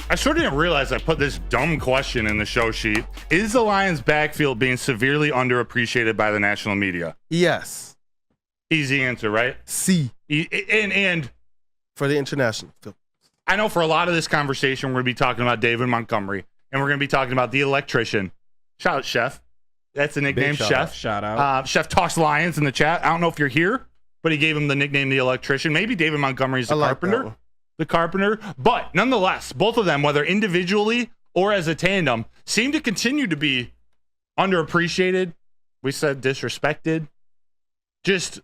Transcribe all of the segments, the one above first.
I sort of didn't realize I put this dumb question in the show sheet. Is the Lions backfield being severely underappreciated by the national media? Yes. Easy answer, right? C. And for the international field. I know for a lot of this conversation, we're going to be talking about David Montgomery, and we're going to be talking about the electrician. Shout out, Chef. That's the nickname, Chef. Shout out. Chef Talks Lions in the chat. I don't know if you're here, but he gave him the nickname the electrician. Maybe David Montgomery's the carpenter. The carpenter. But nonetheless, both of them, whether individually or as a tandem, seem to continue to be underappreciated. We said disrespected. Just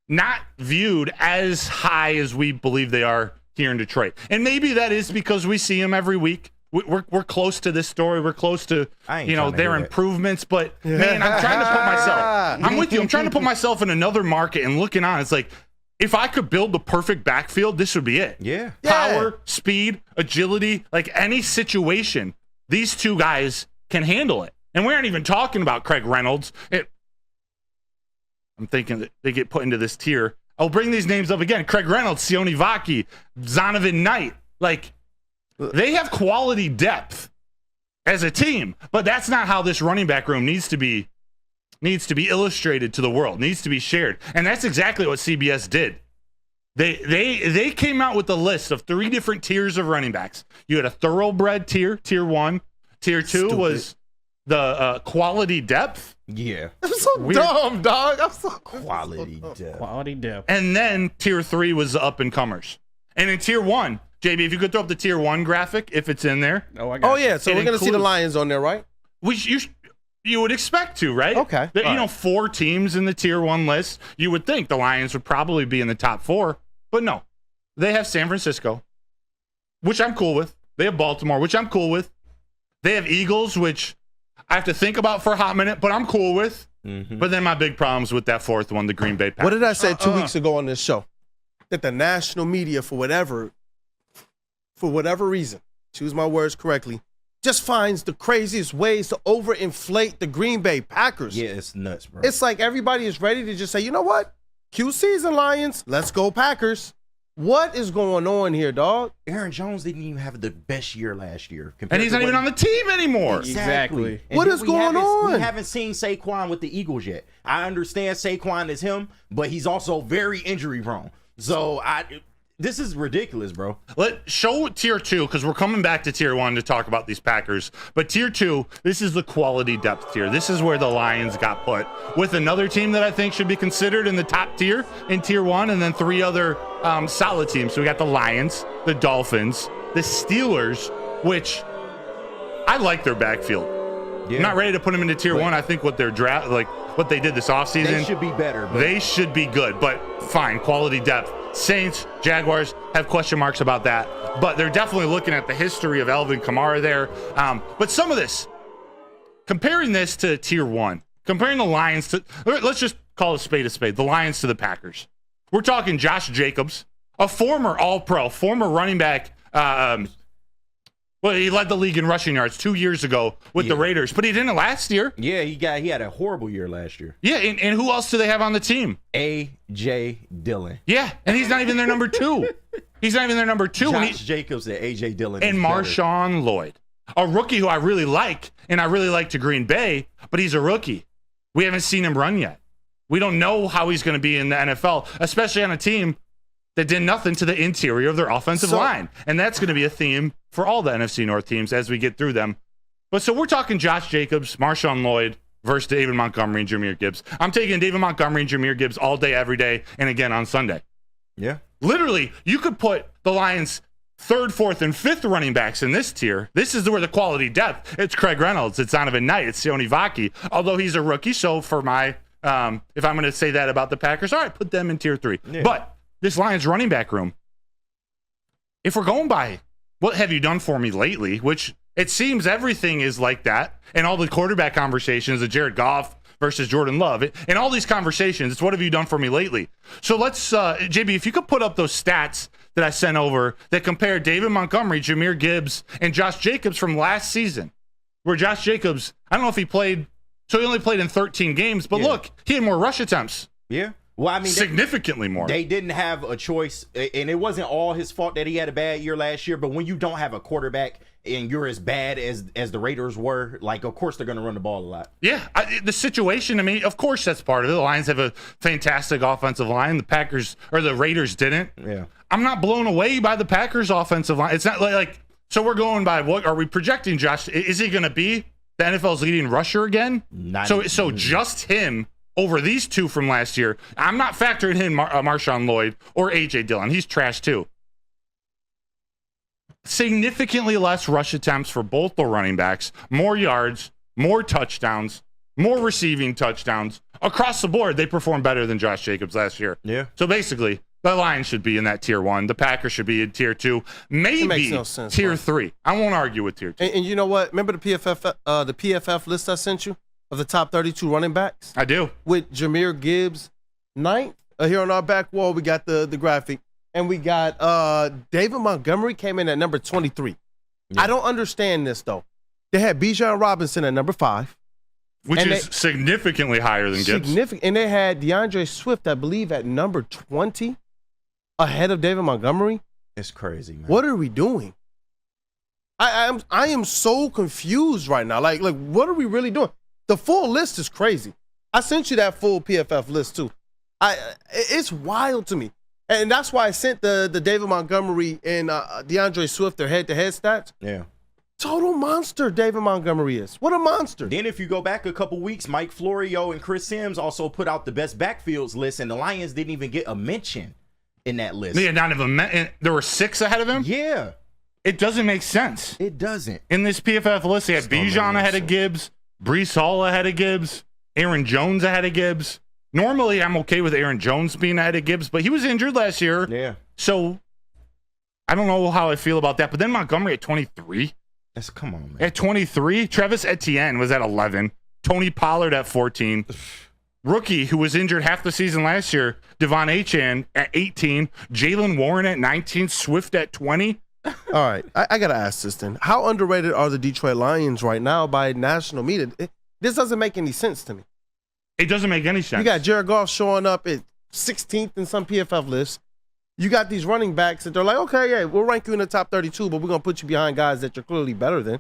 not viewed as high as we believe they are here in Detroit. And maybe that is because we see them every week. We're close to this story. We're close to, their improvements. But, man, I'm trying to put myself. I'm with you. I'm trying to put myself in another market and looking on. It's like, if I could build the perfect backfield, this would be it. Yeah. Power, speed, agility, like any situation, these two guys can handle it. And we aren't even talking about Craig Reynolds. I'm thinking that they get put into this tier. I'll bring these names up again. Craig Reynolds, Sione Vaki, Zonovan Knight. Like, they have quality depth as a team, but that's not how this running back room needs to be illustrated to the world, needs to be shared. And that's exactly what CBS did. They came out with a list of 3 different tiers of running backs. You had a thoroughbred tier, tier 1. Tier 2 was the quality depth. Yeah. I'm so dumb, dog. I'm so quality depth. Quality depth. And then tier 3 was the up-and-comers. And in tier 1, JB, if you could throw up the tier 1 graphic, if it's in there. I got yeah. So we're going to see the Lions on there, right? You would expect to, right? Okay. 4 teams in the tier 1 list. You would think the Lions would probably be in the top 4, but no. They have San Francisco, which I'm cool with. They have Baltimore, which I'm cool with. They have Eagles, which I have to think about for a hot minute, but I'm cool with. Mm-hmm. But then my big problem's with that 4th one, the Green Bay Packers. What did I say 2 weeks ago on this show? That the national media, for whatever reason, choose my words correctly, just finds the craziest ways to overinflate the Green Bay Packers. Yeah, it's nuts, bro. It's like everybody is ready to just say, you know what? Q season, Lions. Let's go Packers. What is going on here, dog? Aaron Jones didn't even have the best year last year. And he's not even on the team anymore. Exactly. What is going on? We haven't seen Saquon with the Eagles yet. I understand Saquon is him, but he's also very injury prone. So this is ridiculous, bro. Let's show tier 2, because we're coming back to tier 1 to talk about these Packers. But tier 2, this is the quality depth tier. This is where the Lions got put with another team that I think should be considered in the top tier in tier 1, and then 3 other solid teams. So we got the Lions, the Dolphins, the Steelers, which I like their backfield. Yeah. I'm not ready to put them into tier 1. I think what their draft, like what they did this offseason, they should be better. They should be good, but fine, quality depth. Saints, Jaguars have question marks about that, but they're definitely looking at the history of Alvin Kamara there. But some of this, comparing this to tier 1, comparing the Lions to, let's just call a spade, the Lions to the Packers. We're talking Josh Jacobs, a former All-Pro, former running back. Well, he led the league in rushing yards 2 years ago with the Raiders, but he didn't last year. Yeah, he had a horrible year last year. Yeah, and who else do they have on the team? A.J. Dillon. Yeah, and he's not even their number 2. He's not even their number 2. Josh Jacobs and A.J. Dillon. And Marshawn Lloyd, a rookie who I really like, and I really like to Green Bay, but he's a rookie. We haven't seen him run yet. We don't know how he's going to be in the NFL, especially on a team that did nothing to the interior of their offensive line. And that's going to be a theme for all the NFC North teams as we get through them. But so we're talking Josh Jacobs, Marshawn Lloyd versus David Montgomery and Jahmyr Gibbs. I'm taking David Montgomery and Jahmyr Gibbs all day, every day, and again on Sunday. Yeah. Literally, you could put the Lions' 3rd, 4th, and 5th running backs in this tier. This is where the quality depth. It's Craig Reynolds. It's Zonovan Knight. It's Sione Vaki. Although he's a rookie, so for my, if I'm going to say that about the Packers, all right, put them in tier 3. Yeah. But this Lions running back room, if we're going by what have you done for me lately, which it seems everything is like that, and all the quarterback conversations of Jared Goff versus Jordan Love, and all these conversations, it's what have you done for me lately? So let's, JB, if you could put up those stats that I sent over that compare David Montgomery, Jahmyr Gibbs, and Josh Jacobs from last season, where Josh Jacobs, I don't know if he played, so he only played in 13 games, but look, he had more rush attempts. Yeah. Well, I mean, significantly more. They didn't have a choice, and it wasn't all his fault that he had a bad year last year. But when you don't have a quarterback and you're as bad as the Raiders were, like, of course they're going to run the ball a lot. Yeah, the situation, I mean, of course that's part of it. The Lions have a fantastic offensive line. The Raiders didn't. Yeah. I'm not blown away by the Packers offensive line. It's not like so we're going by what are we projecting, Josh? Is he going to be the NFL's leading rusher again? So just him over these two from last year. I'm not factoring in Marshawn Lloyd or A.J. Dillon. He's trash too. Significantly less rush attempts for both the running backs, more yards, more touchdowns, more receiving touchdowns. Across the board, they performed better than Josh Jacobs last year. Yeah. So basically, the Lions should be in that tier 1. The Packers should be in tier 2. Maybe no sense, tier man. 3. I won't argue with tier 2. And you know what? Remember the PFF list I sent you of the top 32 running backs? I do. With Jahmyr Gibbs, 9th. Here on our back wall, we got the graphic. And we got David Montgomery came in at number 23. Yeah. I don't understand this, though. They had Bijan Robinson at number 5. Which is significantly higher than Gibbs. And they had DeAndre Swift, I believe, at number 20 ahead of David Montgomery. It's crazy, man. What are we doing? I am so confused right now. Like, what are we really doing? The full list is crazy. I sent you that full PFF list, too. It's wild to me. And that's why I sent the David Montgomery and DeAndre Swift their head-to-head stats. Yeah. Total monster David Montgomery is. What a monster. Then if you go back a couple weeks, Mike Florio and Chris Sims also put out the best backfields list, and the Lions didn't even get a mention in that list. Yeah, not even there were 6 ahead of him? Yeah. It doesn't make sense. It doesn't. In this PFF list, they had Bijan ahead of Gibbs, Breece Hall ahead of Gibbs, Aaron Jones ahead of Gibbs. Normally, I'm okay with Aaron Jones being ahead of Gibbs, but he was injured last year. Yeah. So I don't know how I feel about that. But then Montgomery at 23. Come on, man. At 23. Travis Etienne was at 11. Tony Pollard at 14. Rookie who was injured half the season last year, Devon Achane at 18. Jalen Warren at 19. Swift at 20. All right. I got to ask this then. How underrated are the Detroit Lions right now by national media? This doesn't make any sense to me. It doesn't make any sense. You got Jared Goff showing up at 16th in some PFF lists. You got these running backs that they're like, okay, yeah, we'll rank you in the top 32, but we're going to put you behind guys that you're clearly better than.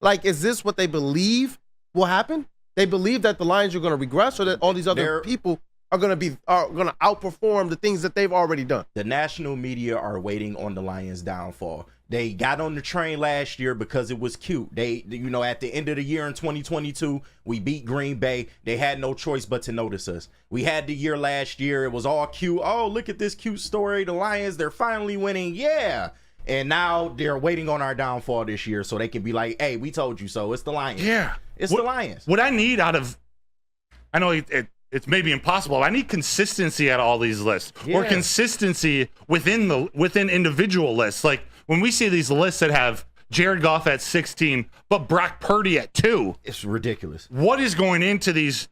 Like, is this what they believe will happen? They believe that the Lions are going to regress, or that all these other people are going to outperform the things that they've already done? The national media are waiting on the Lions' downfall. They got on the train last year because it was cute. They, at the end of the year in 2022, we beat Green Bay. They had no choice but to notice us. We had the year last year. It was all cute. Oh, look at this cute story. The Lions, they're finally winning. Yeah. And now they're waiting on our downfall this year so they can be like, hey, we told you so. It's the Lions. Yeah. It's the Lions. What I need out of, I know it's maybe impossible. I need consistency out of all these lists, or consistency within individual lists. Like when we see these lists that have Jared Goff at 16, but Brock Purdy at 2, it's ridiculous. What is going into these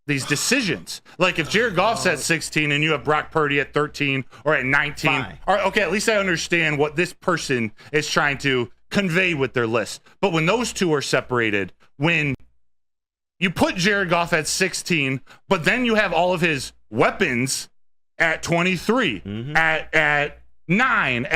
decisions? Like if Jared Goff's at 16 and you have Brock Purdy at 13 or at 19, okay, at least I understand what this person is trying to convey with their list. But when those two are separated, when you put Jared Goff at 16, but then you have all of his weapons at 23, at 9.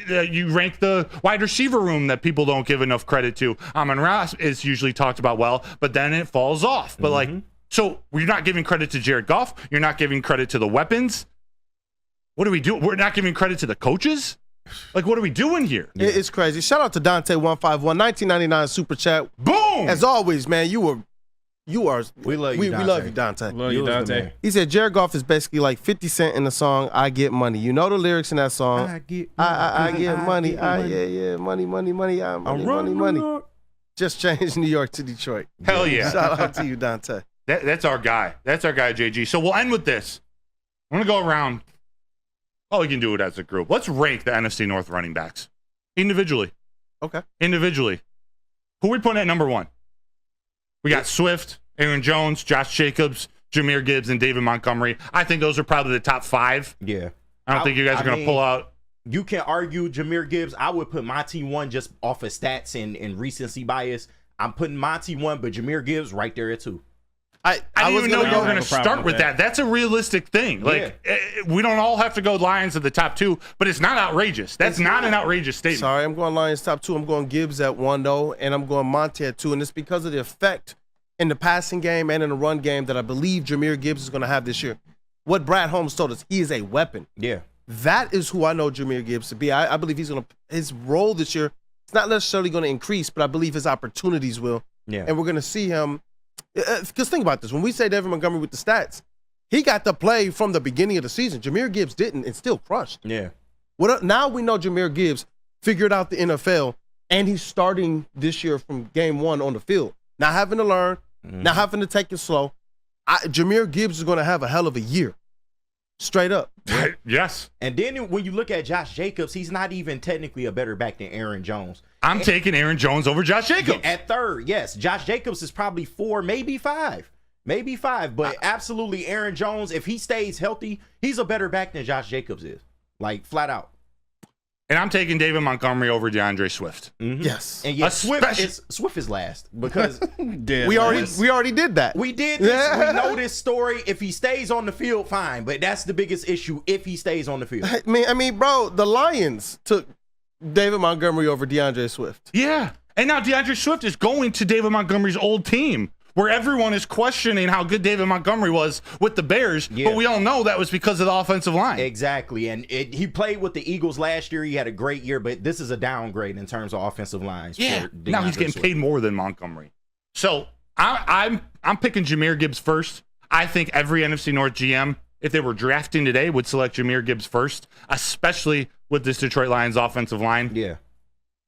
You rank the wide receiver room that people don't give enough credit to. Amon-Ra is usually talked about well, but then it falls off. But so you're not giving credit to Jared Goff. You're not giving credit to the weapons. What do we do? We're not giving credit to the coaches? Like, what are we doing here? It's crazy. Shout out to Dante151, 1999 super chat. Boom! As always, man, you are. We love you, Dante. We love you, Dante. Love you, Dante. He said Jared Goff is basically like 50 Cent in the song "I Get Money." You know the lyrics in that song. I get money. Money. Just changed New York to Detroit. Hell yeah! Shout out to you, Dante. That's our guy. That's our guy, JG. So we'll end with this. I'm gonna go around. Oh, we can do it as a group. Let's rank the NFC North running backs individually. Okay. Individually, who are we putting at number 1? We got Swift, Aaron Jones, Josh Jacobs, Jahmyr Gibbs, and David Montgomery. I think those are probably the top 5. Yeah. I don't think you guys are going to pull out. You can argue Jahmyr Gibbs. I would put Monty 1 just off of stats and recency bias. I'm putting Monty 1, but Jahmyr Gibbs right there at 2. I didn't was even know gonna you were go. going to start with that. That's a realistic thing. Like, we don't all have to go Lions at the top 2, but it's not outrageous. That's not an outrageous statement. Sorry, I'm going Lions top 2. I'm going Gibbs at 1, though, and I'm going Monty at 2. And it's because of the effect in the passing game and in the run game that I believe Jahmyr Gibbs is going to have this year. What Brad Holmes told us, he is a weapon. Yeah. That is who I know Jahmyr Gibbs to be. I believe his role this year, it's not necessarily going to increase, but I believe his opportunities will. Yeah. And we're going to see him. Because think about this. When we say David Montgomery with the stats, he got to play from the beginning of the season. Jahmyr Gibbs didn't and still crushed. Yeah. Now we know Jahmyr Gibbs figured out the NFL, and he's starting this year from game 1 on the field. Not having to learn, not having to take it slow. Jahmyr Gibbs is going to have a hell of a year. Straight up. Yes. And then when you look at Josh Jacobs, he's not even technically a better back than Aaron Jones. I'm taking Aaron Jones over Josh Jacobs. Yeah, at 3rd, yes. Josh Jacobs is probably 4, maybe 5. Maybe 5. But absolutely, Aaron Jones, if he stays healthy, he's a better back than Josh Jacobs is. Like, flat out. And I'm taking David Montgomery over DeAndre Swift. Mm-hmm. Yes. And yet Swift is last because we already did that. We did this. We know this story. If he stays on the field, fine. But that's the biggest issue if he stays on the field. I mean, bro, the Lions took David Montgomery over DeAndre Swift. Yeah. And now DeAndre Swift is going to David Montgomery's old team, where everyone is questioning how good David Montgomery was with the Bears, but we all know that was because of the offensive line. Exactly, and he played with the Eagles last year. He had a great year, but this is a downgrade in terms of offensive lines. Yeah, now he's getting paid more than Montgomery. So I'm picking Jahmyr Gibbs first. I think every NFC North GM, if they were drafting today, would select Jahmyr Gibbs first, especially with this Detroit Lions offensive line. Yeah.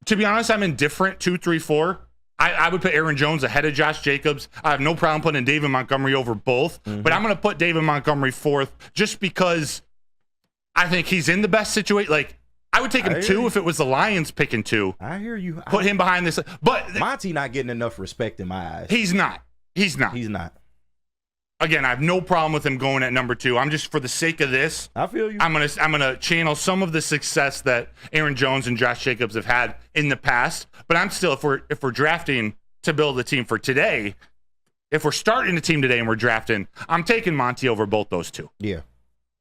To be honest, I'm indifferent, 2, 3, 4. I would put Aaron Jones ahead of Josh Jacobs. I have no problem putting David Montgomery over both, but I'm going to put David Montgomery 4th just because I think he's in the best situation. Like, I would take him 2 if it was the Lions picking 2. I hear you. Put him behind this. But Monty not getting enough respect in my eyes. He's not. He's not. Again, I have no problem with him going at number 2. I'm just, for the sake of this, I feel you. I'm gonna channel some of the success that Aaron Jones and Josh Jacobs have had in the past. But I'm still, if we're drafting to build a team for today, if we're starting a team today and we're drafting, I'm taking Monty over both those 2. Yeah.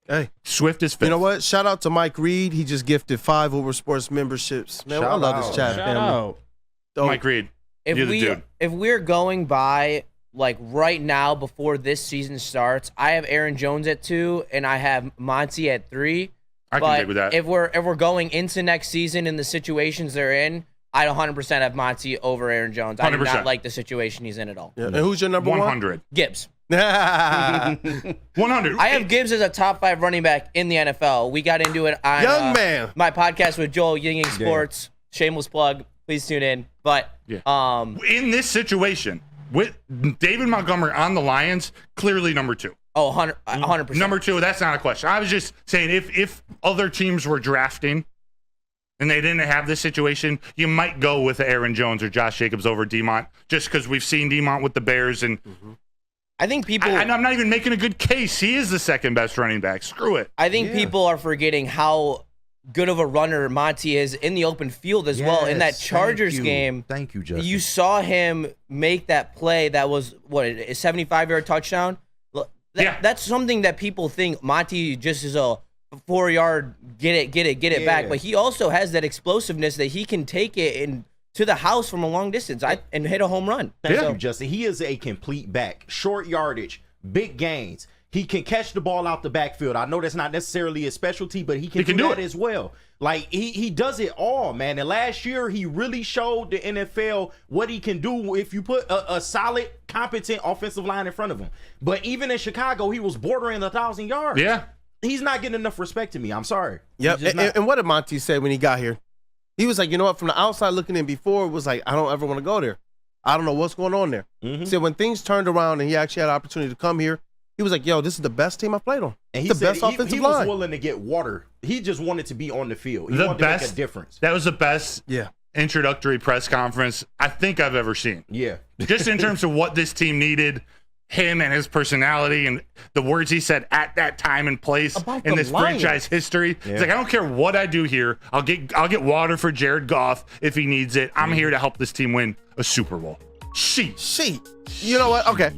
Hey, Swift is 5th. You know what? Shout out to Mike Reed. He just gifted 5 Uber Sports memberships. Man, I love this chat family. Mike Reed, you're the dude. If we're going by, like, right now before this season starts, I have Aaron Jones at 2 and I have Monty at 3. I can dig with that. If we're going into next season in the situations they're in, I'd 100% have Monty over Aaron Jones. I do 100%. not like the situation he's in at all. Yeah. And who's your number 100. Gibbs. 100. I have Gibbs as a top 5 running back in the NFL. We got into it on Young man. my podcast with Joel, Ying Ying Sports. Shameless plug. Please tune in. But in this situation, with David Montgomery on the Lions, clearly number 2. Oh, 100%. Number 2, that's not a question. I was just saying, if other teams were drafting and they didn't have this situation, you might go with Aaron Jones or Josh Jacobs over DeMont, just because we've seen DeMont with the Bears. And I think people... And I'm not even making a good case. He is the second best running back. Screw it. I think people are forgetting how good of a runner Monty is in the open field as well. In that Chargers game, thank you, Justin. You saw him make that play that was, what, a 75-yard touchdown? That's something that people think Monty just is a 4-yard get it back, but he also has that explosiveness that he can take it to the house from a long distance and hit a home run. Thank you, Justin. He is a complete back, short yardage, big gains. He can catch the ball out the backfield. I know that's not necessarily his specialty, but he can do that as well. Like, he does it all, man. And last year, he really showed the NFL what he can do if you put a solid, competent offensive line in front of him. But even in Chicago, he was bordering 1,000 yards. Yeah. He's not getting enough respect to me. I'm sorry. Yep. And what did Monty say when he got here? He was like, you know what? From the outside looking in before, it was like, I don't ever want to go there. I don't know what's going on there. He said when things turned around and he actually had an opportunity to come here, he was like, yo, this is the best team I played on. And he the said best offensive he line. was willing to get water. He just wanted to be on the field. He wanted to make a difference. That was the best introductory press conference I think I've ever seen. Yeah. Just in terms of what this team needed, him and his personality and the words he said at that time and place in this franchise history. Yeah. It's like, I don't care what I do here. I'll get water for Jared Goff if he needs it. I'm here to help this team win a Super Bowl. You know what? Okay.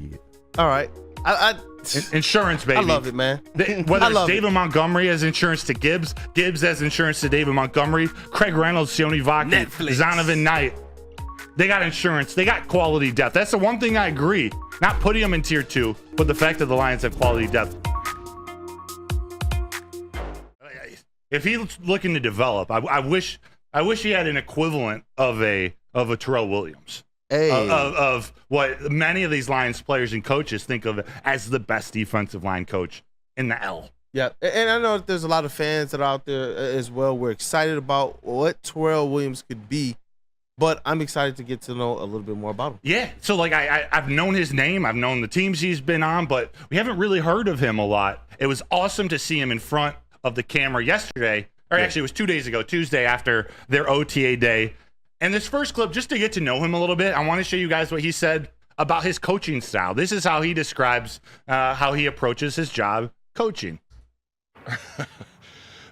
All right. Insurance, baby. I love it, man. Whether it's David Montgomery has insurance to Gibbs has insurance to David Montgomery, Craig Reynolds, Sione Vaki, Zonovan Knight. They got insurance. They got quality depth. That's the one thing I agree. Not putting them in tier 2, but the fact that the Lions have quality depth. If he's looking to develop, I wish he had an equivalent of a Terrell Williams. Of what many of these Lions players and coaches think of as the best defensive line coach in the L. Yeah, and I know that there's a lot of fans that are out there as well. We're excited about what Terrell Williams could be, but I'm excited to get to know a little bit more about him. Yeah, so like I've known his name, I've known the teams he's been on, but we haven't really heard of him a lot. It was awesome to see him in front of the camera yesterday, or actually it was 2 days ago, Tuesday after their OTA day. And this first clip, just to get to know him a little bit, I want to show you guys what he said about his coaching style. This is how he describes how he approaches his job coaching.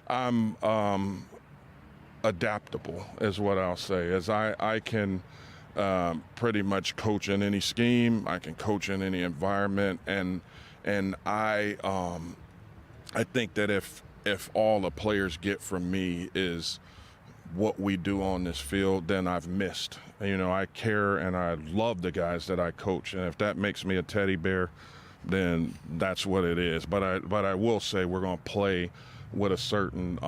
I'm adaptable is what I'll say, as I can pretty much coach in any scheme. I can coach in any environment, and I think that if all the players get from me is what we do on this field, then I've missed. You know, I care and I love the guys that I coach, and if that makes me a teddy bear, then that's what it is. But I will say we're going to play with a certain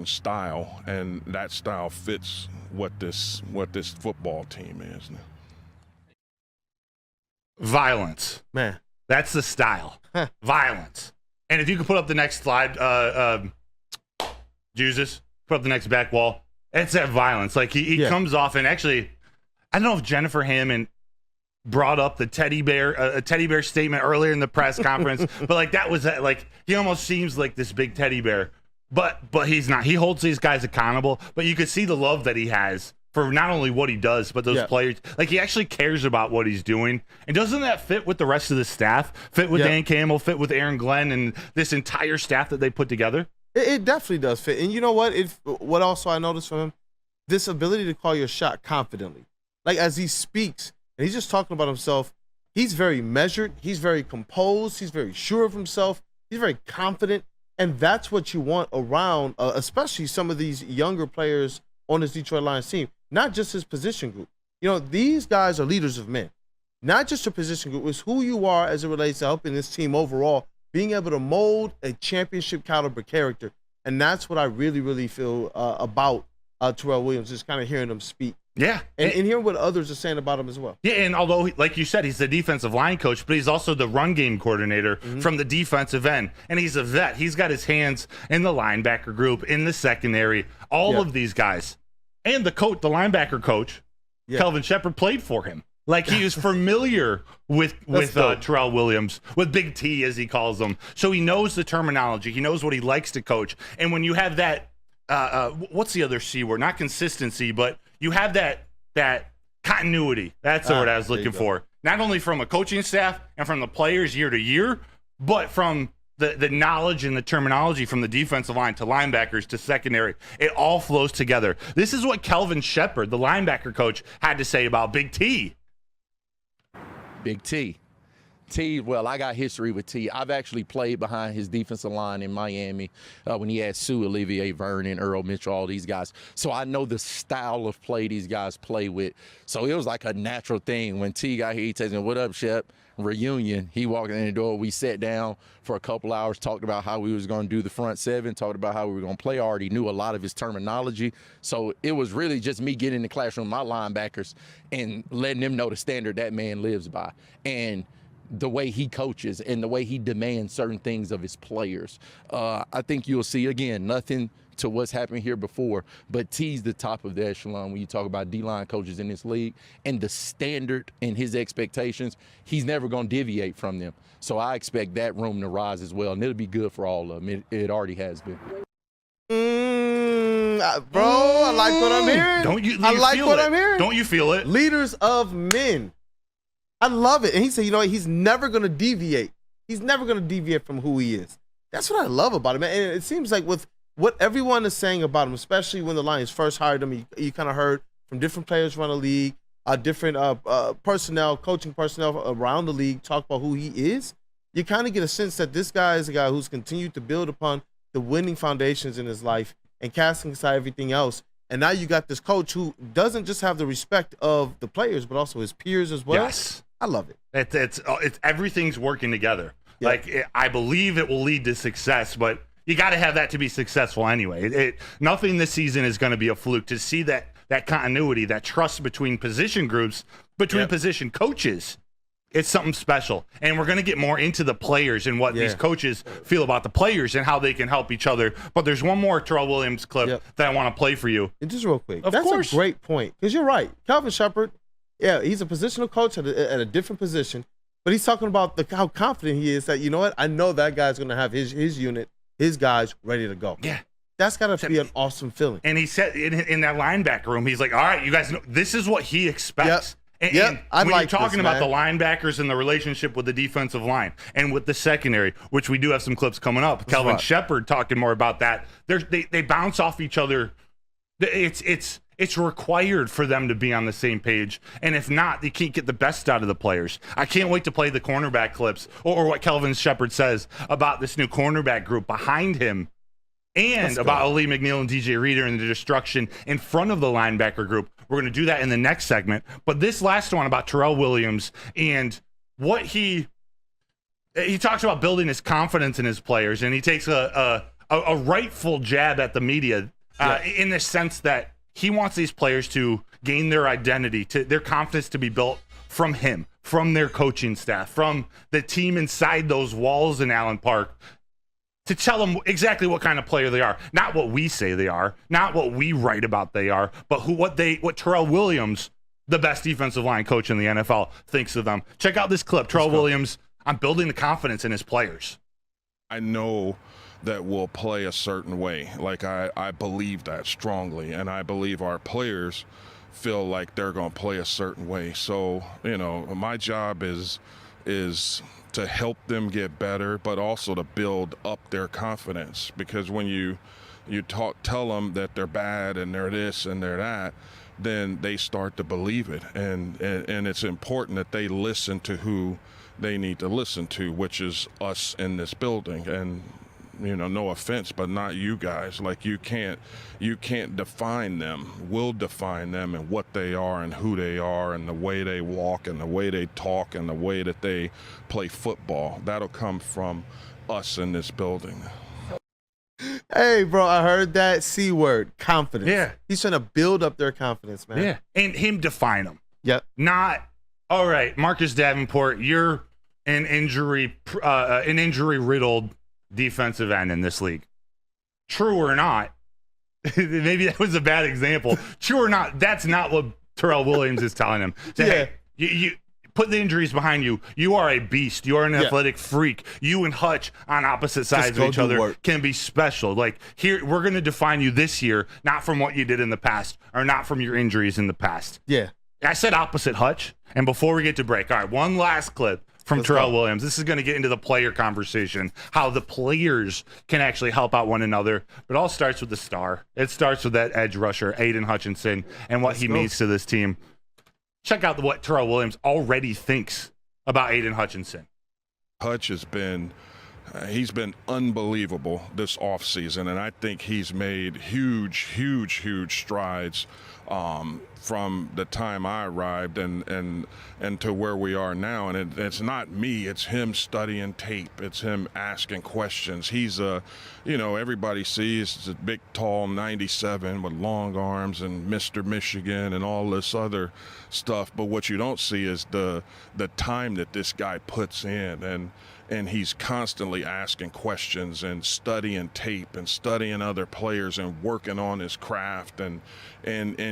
style, and that style fits what this football team is now. Violence, man. That's the style. Violence. And if you could put up the next slide, Jesus. Put up the next back wall. It's that violence. Like he comes off, and actually, I don't know if Jennifer Hammond brought up the teddy bear statement earlier in the press conference, but like that was like he almost seems like this big teddy bear, but he's not. He holds these guys accountable, but you could see the love that he has for not only what he does, but those players. Like he actually cares about what he's doing, and doesn't that fit with the rest of the staff? Fit with Dan Campbell, fit with Aaron Glenn, and this entire staff that they put together. It definitely does fit. And you know what? What also I noticed from him, this ability to call your shot confidently. Like as he speaks, and he's just talking about himself, he's very measured, he's very composed, he's very sure of himself, he's very confident, and that's what you want around, especially some of these younger players on this Detroit Lions team, not just his position group. You know, these guys are leaders of men, not just your position group. It's who you are as it relates to helping this team overall, being able to mold a championship caliber character. And that's what I really, really feel about Terrell Williams, just kind of hearing him speak. Yeah. And hearing what others are saying about him as well. Yeah, and although, like you said, he's the defensive line coach, but he's also the run game coordinator from the defensive end. And he's a vet. He's got his hands in the linebacker group, in the secondary, all of these guys. And the linebacker coach, Kelvin Shepard, played for him. Like he is familiar with Terrell Williams, with Big T as he calls him. So he knows the terminology. He knows what he likes to coach. And when you have that, what's the other C word? Not consistency, but you have that continuity. That's the word I was looking for. Not only from a coaching staff and from the players year to year, but from the knowledge and the terminology from the defensive line to linebackers to secondary. It all flows together. This is what Kelvin Shepard, the linebacker coach, had to say about Big T. Big T. Well, I got history with T. I've actually played behind his defensive line in Miami when he had Sue, Olivier Vernon, Earl Mitchell, all these guys. So I know the style of play these guys play with. So it was like a natural thing. When T got here, he tells me, "What up, Shep?" Reunion. He walked in the door. We sat down for a couple hours, talked about how we was going to do the front seven, talked about how we were going to play. I already knew a lot of his terminology. So it was really just me getting in the classroom with my linebackers and letting them know the standard that man lives by. And the way he coaches and the way he demands certain things of his players. I think you'll see, again, nothing to what's happened here before, but T's the top of the echelon when you talk about D-line coaches in this league, and the standard and his expectations, he's never going to deviate from them. So I expect that room to rise as well, and it'll be good for all of them. It already has been. Bro, I like what I'm hearing. I like what I'm hearing. Don't you feel it? Leaders of men. I love it. And he said, you know, he's never going to deviate. He's never going to deviate from who he is. That's what I love about him, man. And it seems like with what everyone is saying about him, especially when the Lions first hired him, you kind of heard from different players around the league, different personnel, coaching personnel around the league talk about who he is, you kind of get a sense that this guy is a guy who's continued to build upon the winning foundations in his life and casting aside everything else. And now you got this coach who doesn't just have the respect of the players, but also his peers as well. Yes. I love it. It's everything's working together. Yeah. Like, I believe it will lead to success, but you got to have that to be successful anyway. Nothing this season is going to be a fluke. To see that continuity, that trust between position groups, between position coaches, it's something special. And we're going to get more into the players and what these coaches feel about the players and how they can help each other. But there's one more Terrell Williams clip that I want to play for you. And just real quick, Of that's course. a great point, because you're right. Calvin Shepard, he's a positional coach at a different position, but he's talking about how confident he is that, you know what, I know that guy's going to have his unit, his guys ready to go. Yeah. That's got to be an awesome feeling. And he said in that linebacker room, he's like, all right, you guys know, this is what he expects. And I when like you're talking this, about man. the linebackers and the relationship with the defensive line and with the secondary, which we do have some clips coming up. Kelvin Shepard talking more about that. They bounce off each other. It's required for them to be on the same page. And if not, they can't get the best out of the players. I can't wait to play the cornerback clips or what Kelvin Shepard says about this new cornerback group behind him. And about Ali McNeil and DJ Reader and the destruction in front of the linebacker group. We're going to do that in the next segment. But this last one about Terrell Williams and what he talks about building his confidence in his players, and he takes a rightful jab at the media in the sense that he wants these players to gain their identity, to their confidence to be built from him, from their coaching staff, from the team inside those walls in Allen Park, to tell them exactly what kind of player they are. Not what we say they are, not what we write about they are, but what Terrell Williams, the best defensive line coach in the NFL, thinks of them. Check out this clip. Terrell Williams on building the confidence in his players. I know that we'll play a certain way. Like, I believe that strongly, and I believe our players feel like they're going to play a certain way. So, my job is to help them get better, but also to build up their confidence. Because when you tell them that they're bad and they're this and they're that, then they start to believe it. And it's important that they listen to who they need to listen to, which is us in this building. And no offense, but not you guys. Like, you can't define them. We'll define them and what they are and who they are and the way they walk and the way they talk and the way that they play football. That'll come from us in this building. Hey, bro, I heard that C word, confidence. Yeah. He's trying to build up their confidence, man. Yeah. And him define them. Yep. Not, all right, Marcus Davenport, you're an injury-riddled defensive end in this league. True or not, maybe that was a bad example. True or not, that's not what Terrell Williams is telling him. Hey, you put the injuries behind you. You are a beast. You are an athletic freak. You and Hutch on opposite sides of each other can be special. Like, here, we're going to define you this year, not from what you did in the past or not from your injuries in the past. Yeah. I said opposite Hutch. And before we get to break, all right, one last clip from Terrell Williams. This is going to get into the player conversation, how the players can actually help out one another. But it all starts with the star. It starts with that edge rusher, Aiden Hutchinson, and what he means to this team. Check out what Terrell Williams already thinks about Aiden Hutchinson. Hutch has been he's been unbelievable this offseason, and I think he's made huge strides from the time I arrived and to where we are now. And it's not me, it's him studying tape, it's him asking questions. He's everybody sees a big, tall 97 with long arms and Mr. Michigan and all this other stuff, but what you don't see is the time that this guy puts in, and he's constantly asking questions and studying tape and studying other players and working on his craft, and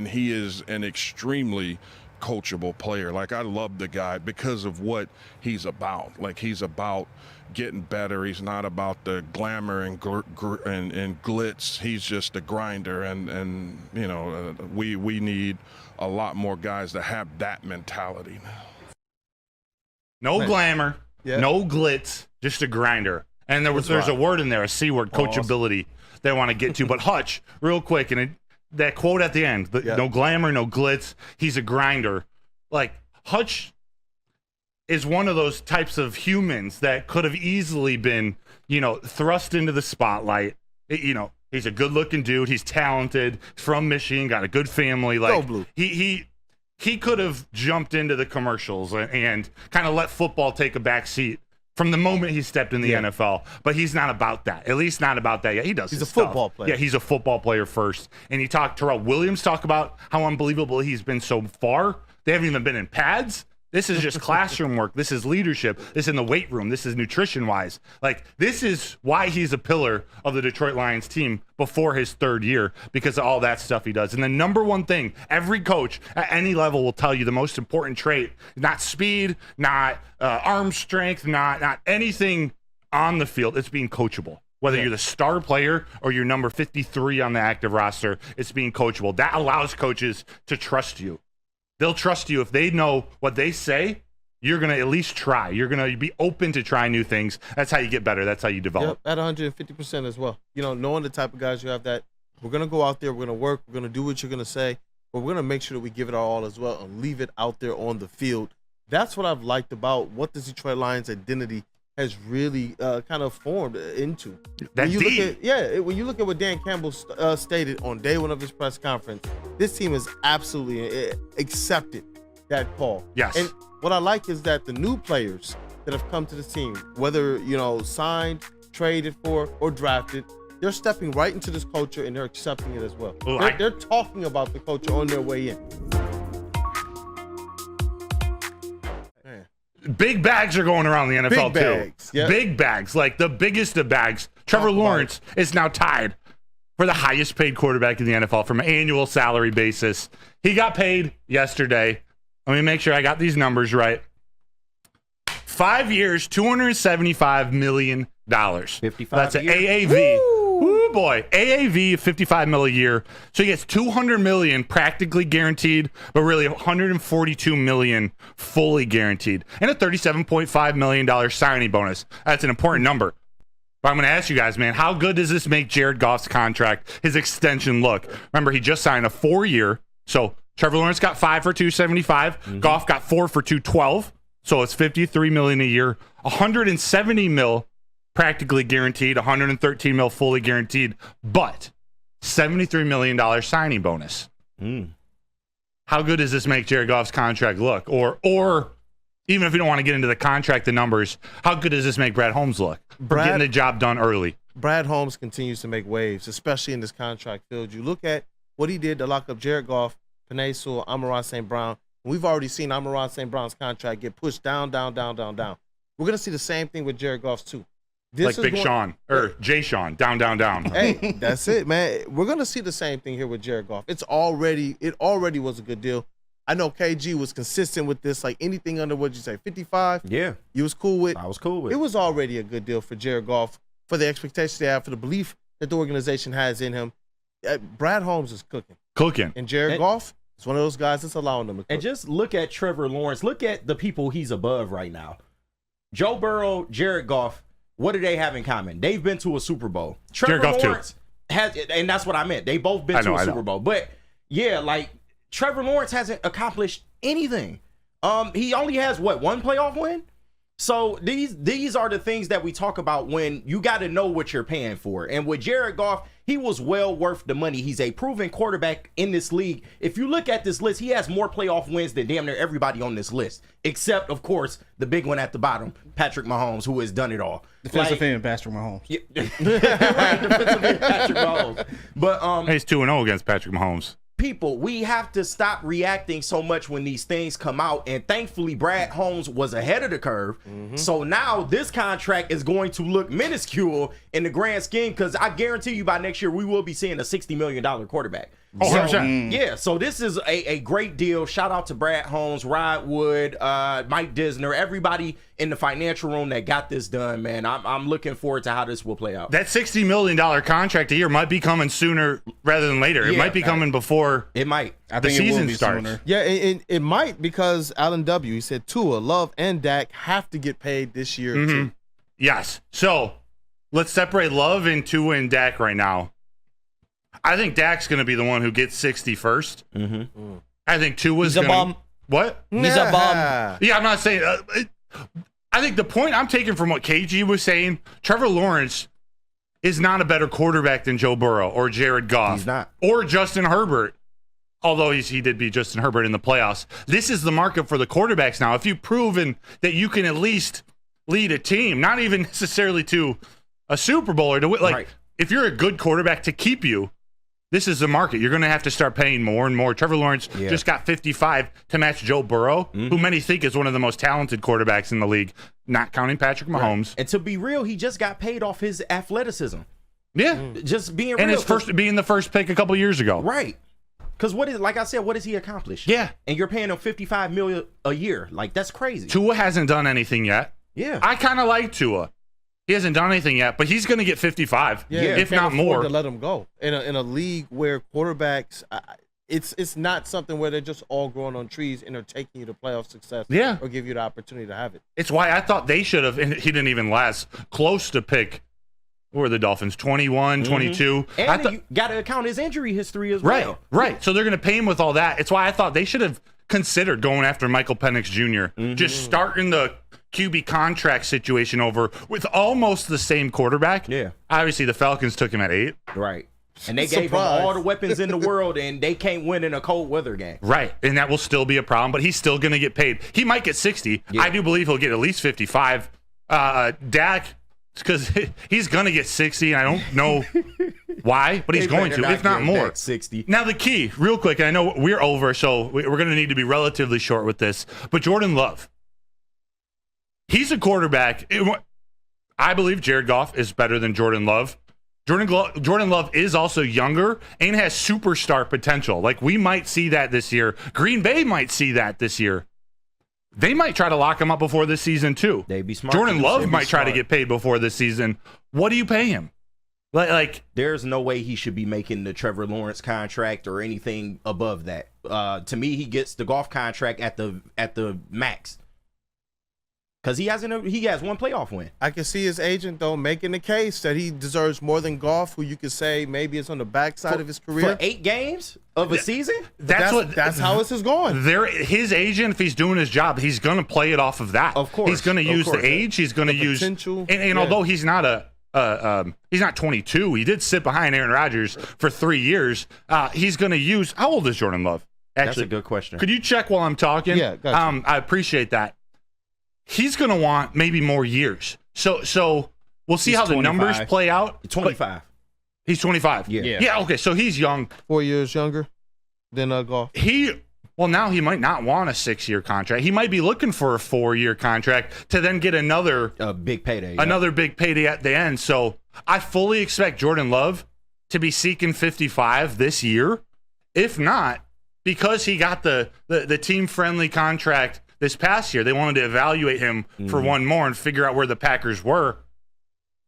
he is an extremely coachable player. Like, I love the guy because of what he's about. Like, he's about getting better. He's not about the glamour and glitz. He's just a grinder, and we need a lot more guys that have that mentality. No glamour. Yeah. No glitz, just a grinder. And there's a word in there, a C word, coachability, they want to get to. But Hutch, real quick, and that quote at the end, no glamour, no glitz, he's a grinder. like Hutch is one of those types of humans that could have easily been, thrust into the spotlight. He's a good-looking dude. He's talented, from Michigan, got a good family. Like, Go Blue. He could have jumped into the commercials and kind of let football take a back seat from the moment he stepped in the NFL. But he's not about that. At least not about that yet. He does. He's his a stuff. football player. Yeah, he's a football player first. And Terrell Williams talk about how unbelievable he's been so far. They haven't even been in pads. This is just classroom work. This is leadership. This is in the weight room. This is nutrition-wise. Like, this is why he's a pillar of the Detroit Lions team before his third year, because of all that stuff he does. And the number one thing, every coach at any level will tell you the most important trait, not speed, not arm strength, not anything on the field. It's being coachable. Whether you're the star player or you're number 53 on the active roster, it's being coachable. That allows coaches to trust you. They'll trust you if they know what they say. You're going to at least try. You're going to be open to try new things. That's how you get better. That's how you develop. Yep, at 150% as well. Knowing the type of guys you have that we're going to go out there, we're going to work, we're going to do what you're going to say, but we're going to make sure that we give it our all as well and leave it out there on the field. That's what I've liked about what the Detroit Lions identity has really kind of formed into. When you look at what Dan Campbell stated on day one of his press conference, this team has absolutely accepted that call. Yes. And what I like is that the new players that have come to the team, whether signed, traded for, or drafted, they're stepping right into this culture and they're accepting it as well. They're talking about the culture on their way in. Big bags are going around the NFL too. Yep. Big bags, like the biggest of bags. Trevor Lawrence is now tied for the highest paid quarterback in the NFL from an annual salary basis. He got paid yesterday. Let me make sure I got these numbers right. 5 years, $275 million. 55 That's an a year. AAV. Woo boy. AAV, $55 million a year. So he gets $200 million practically guaranteed, but really $142 million fully guaranteed. And a $37.5 million signing bonus. That's an important number. But I'm going to ask you guys, man, how good does this make Jared Goff's contract, his extension look? Remember, he just signed a 4-year. So Trevor Lawrence got 5 for $275. Goff got 4 for $212. So it's $53 million a year. $170 million practically guaranteed, $113 million fully guaranteed, but $73 million signing bonus. How good does this make Jared Goff's contract look? Or even if you don't want to get into the contract, the numbers, how good does this make Brad Holmes look for getting the job done early? Brad Holmes continues to make waves, especially in this contract field. You look at what he did to lock up Jared Goff, Penei Sewell, Amon-Ra St. Brown. We've already seen Amon-Ra St. Brown's contract get pushed down. We're going to see the same thing with Jared Goff's too. Like Big Sean or Jay Sean, down. Hey, that's it, man. We're gonna see the same thing here with Jared Goff. It already was a good deal. I know KG was consistent with this. Like anything under what you say, 55. Yeah, you was cool with. I was cool with. It was already a good deal for Jared Goff for the expectations they have, for the belief that the organization has in him. Brad Holmes is cooking, and Jared Goff is one of those guys that's allowing them to cook. And just look at Trevor Lawrence. Look at the people he's above right now. Joe Burrow, Jared Goff. What do they have in common? They've been to a Super Bowl. Trevor Lawrence has, and that's what I meant. They both been to a Super Bowl. But yeah, like Trevor Lawrence hasn't accomplished anything. He only has one playoff win. So these are the things that we talk about when you got to know what you're paying for. And with Jared Goff, he was well worth the money. He's a proven quarterback in this league. If you look at this list, he has more playoff wins than damn near everybody on this list, except, of course, the big one at the bottom, Patrick Mahomes, who has done it all. Defensive end, Patrick Mahomes. Yeah, right, defensive end, Patrick Mahomes. But he's 2-0 against Patrick Mahomes. People, we have to stop reacting so much when these things come out. And thankfully, Brad Holmes was ahead of the curve. So now this contract is going to look minuscule in the grand scheme, because I guarantee you by next year, we will be seeing a $60 million quarterback. Oh, so, yeah, so this is a great deal. Shout out to Brad Holmes, Rod Wood, Mike Disner, everybody in the financial room that got this done, man. I'm looking forward to how this will play out. That $60 million contract a year might be coming sooner rather than later. It might be coming before it might. I think the it season will be starts. Sooner. Yeah, it might, because Allen W., he said Tua, Love, and Dak have to get paid this year too. Yes. So let's separate Love and Tua and Dak right now. I think Dak's going to be the one who gets 60 first. I think Tua's He's a bum. What? He's a bum. Yeah, I'm not saying. I think the point I'm taking from what KG was saying, Trevor Lawrence is not a better quarterback than Joe Burrow or Jared Goff. He's not. Or Justin Herbert, although he did beat Justin Herbert in the playoffs. This is the market for the quarterbacks now. If you've proven that you can at least lead a team, not even necessarily to a Super Bowl or to win, Right. if you're a good quarterback to keep you, this is the market. You're going to have to start paying more and more. Trevor Lawrence just got 55 to match Joe Burrow, who many think is one of the most talented quarterbacks in the league, not counting Patrick Mahomes. And to be real, he just got paid off his athleticism. Yeah. Just being And real. his being the first pick a couple years ago. Right. Because like I said, what has he accomplished? Yeah. And you're paying him $55 million a year. Like, that's crazy. Tua hasn't done anything yet. Yeah. I kind of like Tua. He hasn't done anything yet, but he's going to get 55, if can't not afford more. to let him go in a league where quarterbacks, it's not something where they're just all growing on trees and they're taking you to playoff success. Yeah. Or give you the opportunity to have it. It's why I thought they should have, and he didn't even last, close to pick, what were the Dolphins, 21, 22. And you got to account his injury history as Right, well. right. So they're going to pay him with all that. It's why I thought they should have considered going after Michael Penix Jr., just starting the QB contract situation over with almost the same quarterback. Yeah. Obviously, the Falcons took him at 8. Right. And they gave him all the weapons in the world, and they can't win in a cold weather game. Right, and that will still be a problem, but he's still going to get paid. He might get 60. Yeah. I do believe he'll get at least 55. Dak, because he's going to get 60, and I don't know why, but he's They going better to, if not give more. Dak 60. Now, the key, real quick, and I know we're over, so we're going to need to be relatively short with this, but Jordan Love, he's a quarterback. I believe Jared Goff is better than Jordan Love. Jordan Love is also younger and has superstar potential. Like, we might see that this year. Green Bay might see that this year. They might try to lock him up before this season, too. They'd be smart. Jordan Love might try to smart. get paid before this season. What do you pay him? Like, There's no way he should be making the Trevor Lawrence contract or anything above that. To me, he gets the golf contract at the max. Because he has one playoff win. I can see his agent, though, making the case that he deserves more than Goff, who you could say maybe is on the backside of his career. For 8 games of a season? That's how this is going. His agent, if he's doing his job, he's going to play it off of that. Of course. He's going to use the age. He's going to use potential. And although he's not he's not 22. He did sit behind Aaron Rodgers for 3 years. He's going to use. How old is Jordan Love? Actually, That's a good question. Could you check while I'm talking? Yeah, gotcha. I appreciate that. He's going to want maybe more years. So we'll see He's how the 25. numbers play out. 25. He's 25. Yeah. Yeah. Okay. So he's young. 4 years younger than Goff. Now he might not want a 6-year contract. He might be looking for a 4-year contract to then get another big payday. Yeah. another big payday at the end. So I fully expect Jordan Love to be seeking 55 this year. If not, because he got the team-friendly contract this past year, they wanted to evaluate him for one more and figure out where the Packers were.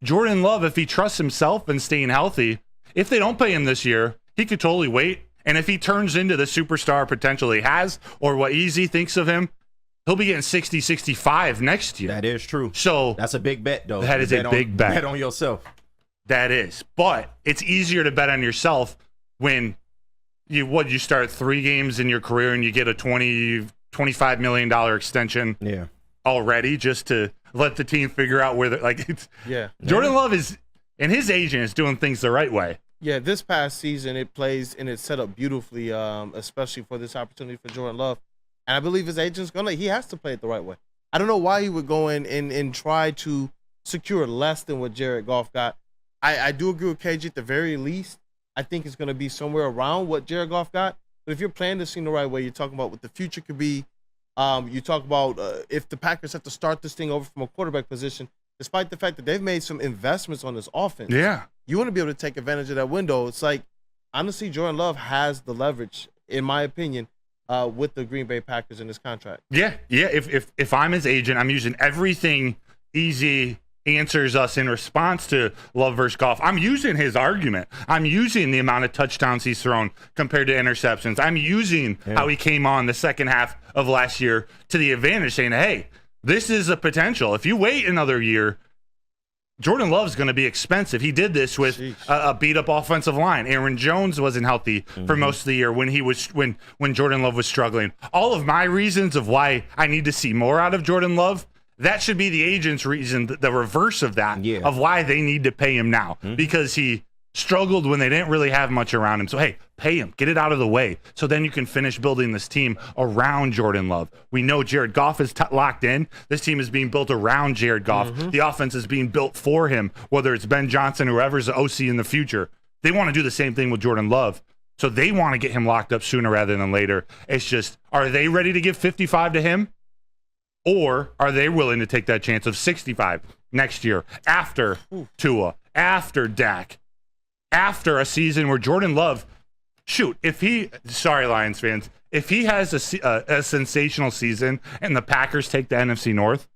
Jordan Love, if he trusts himself and staying healthy, if they don't pay him this year, he could totally wait. And if he turns into the superstar potential he has, or what Easy thinks of him, he'll be getting 60, 65 next year. That is true. So That's a big bet, though. That is a big bet. Bet on yourself. that is. But it's easier to bet on yourself when you start 3 games in your career and you get a $25 million extension already just to let the team figure out where Jordan Love is, and his agent is doing things the right way. Yeah, this past season it plays and it's set up beautifully, especially for this opportunity for Jordan Love. And I believe his agent's he has to play it the right way. I don't know why he would go in and try to secure less than what Jared Goff got. I do agree with KG at the very least. I think it's going to be somewhere around what Jared Goff got. But if you're playing this thing the right way, you're talking about what the future could be. You talk about if the Packers have to start this thing over from a quarterback position, despite the fact that they've made some investments on this offense. Yeah. You want to be able to take advantage of that window. It's like, honestly, Jordan Love has the leverage, in my opinion, with the Green Bay Packers in this contract. Yeah. If I'm his agent, I'm using everything Easy answers us in response to Love versus Goff. I'm using his argument. I'm using the amount of touchdowns he's thrown compared to interceptions. I'm using how he came on the second half of last year to the advantage, saying, hey, this is a potential. If you wait another year, Jordan Love's going to be expensive. He did this with a beat-up offensive line. Aaron Jones wasn't healthy for most of the year when Jordan Love was struggling. All of my reasons of why I need to see more out of Jordan Love, that should be the agent's reason, the reverse of that, of why they need to pay him now, because he struggled when they didn't really have much around him. So, hey, pay him. Get it out of the way. So then you can finish building this team around Jordan Love. We know Jared Goff is locked in. This team is being built around Jared Goff. The offense is being built for him, whether it's Ben Johnson or whoever's the OC in the future. They want to do the same thing with Jordan Love. So they want to get him locked up sooner rather than later. It's just, are they ready to give 55 to him? Or are they willing to take that chance of 65 next year after Tua, after Dak? After a season where Jordan Love, sorry, Lions fans, if he has a sensational season and the Packers take the NFC North,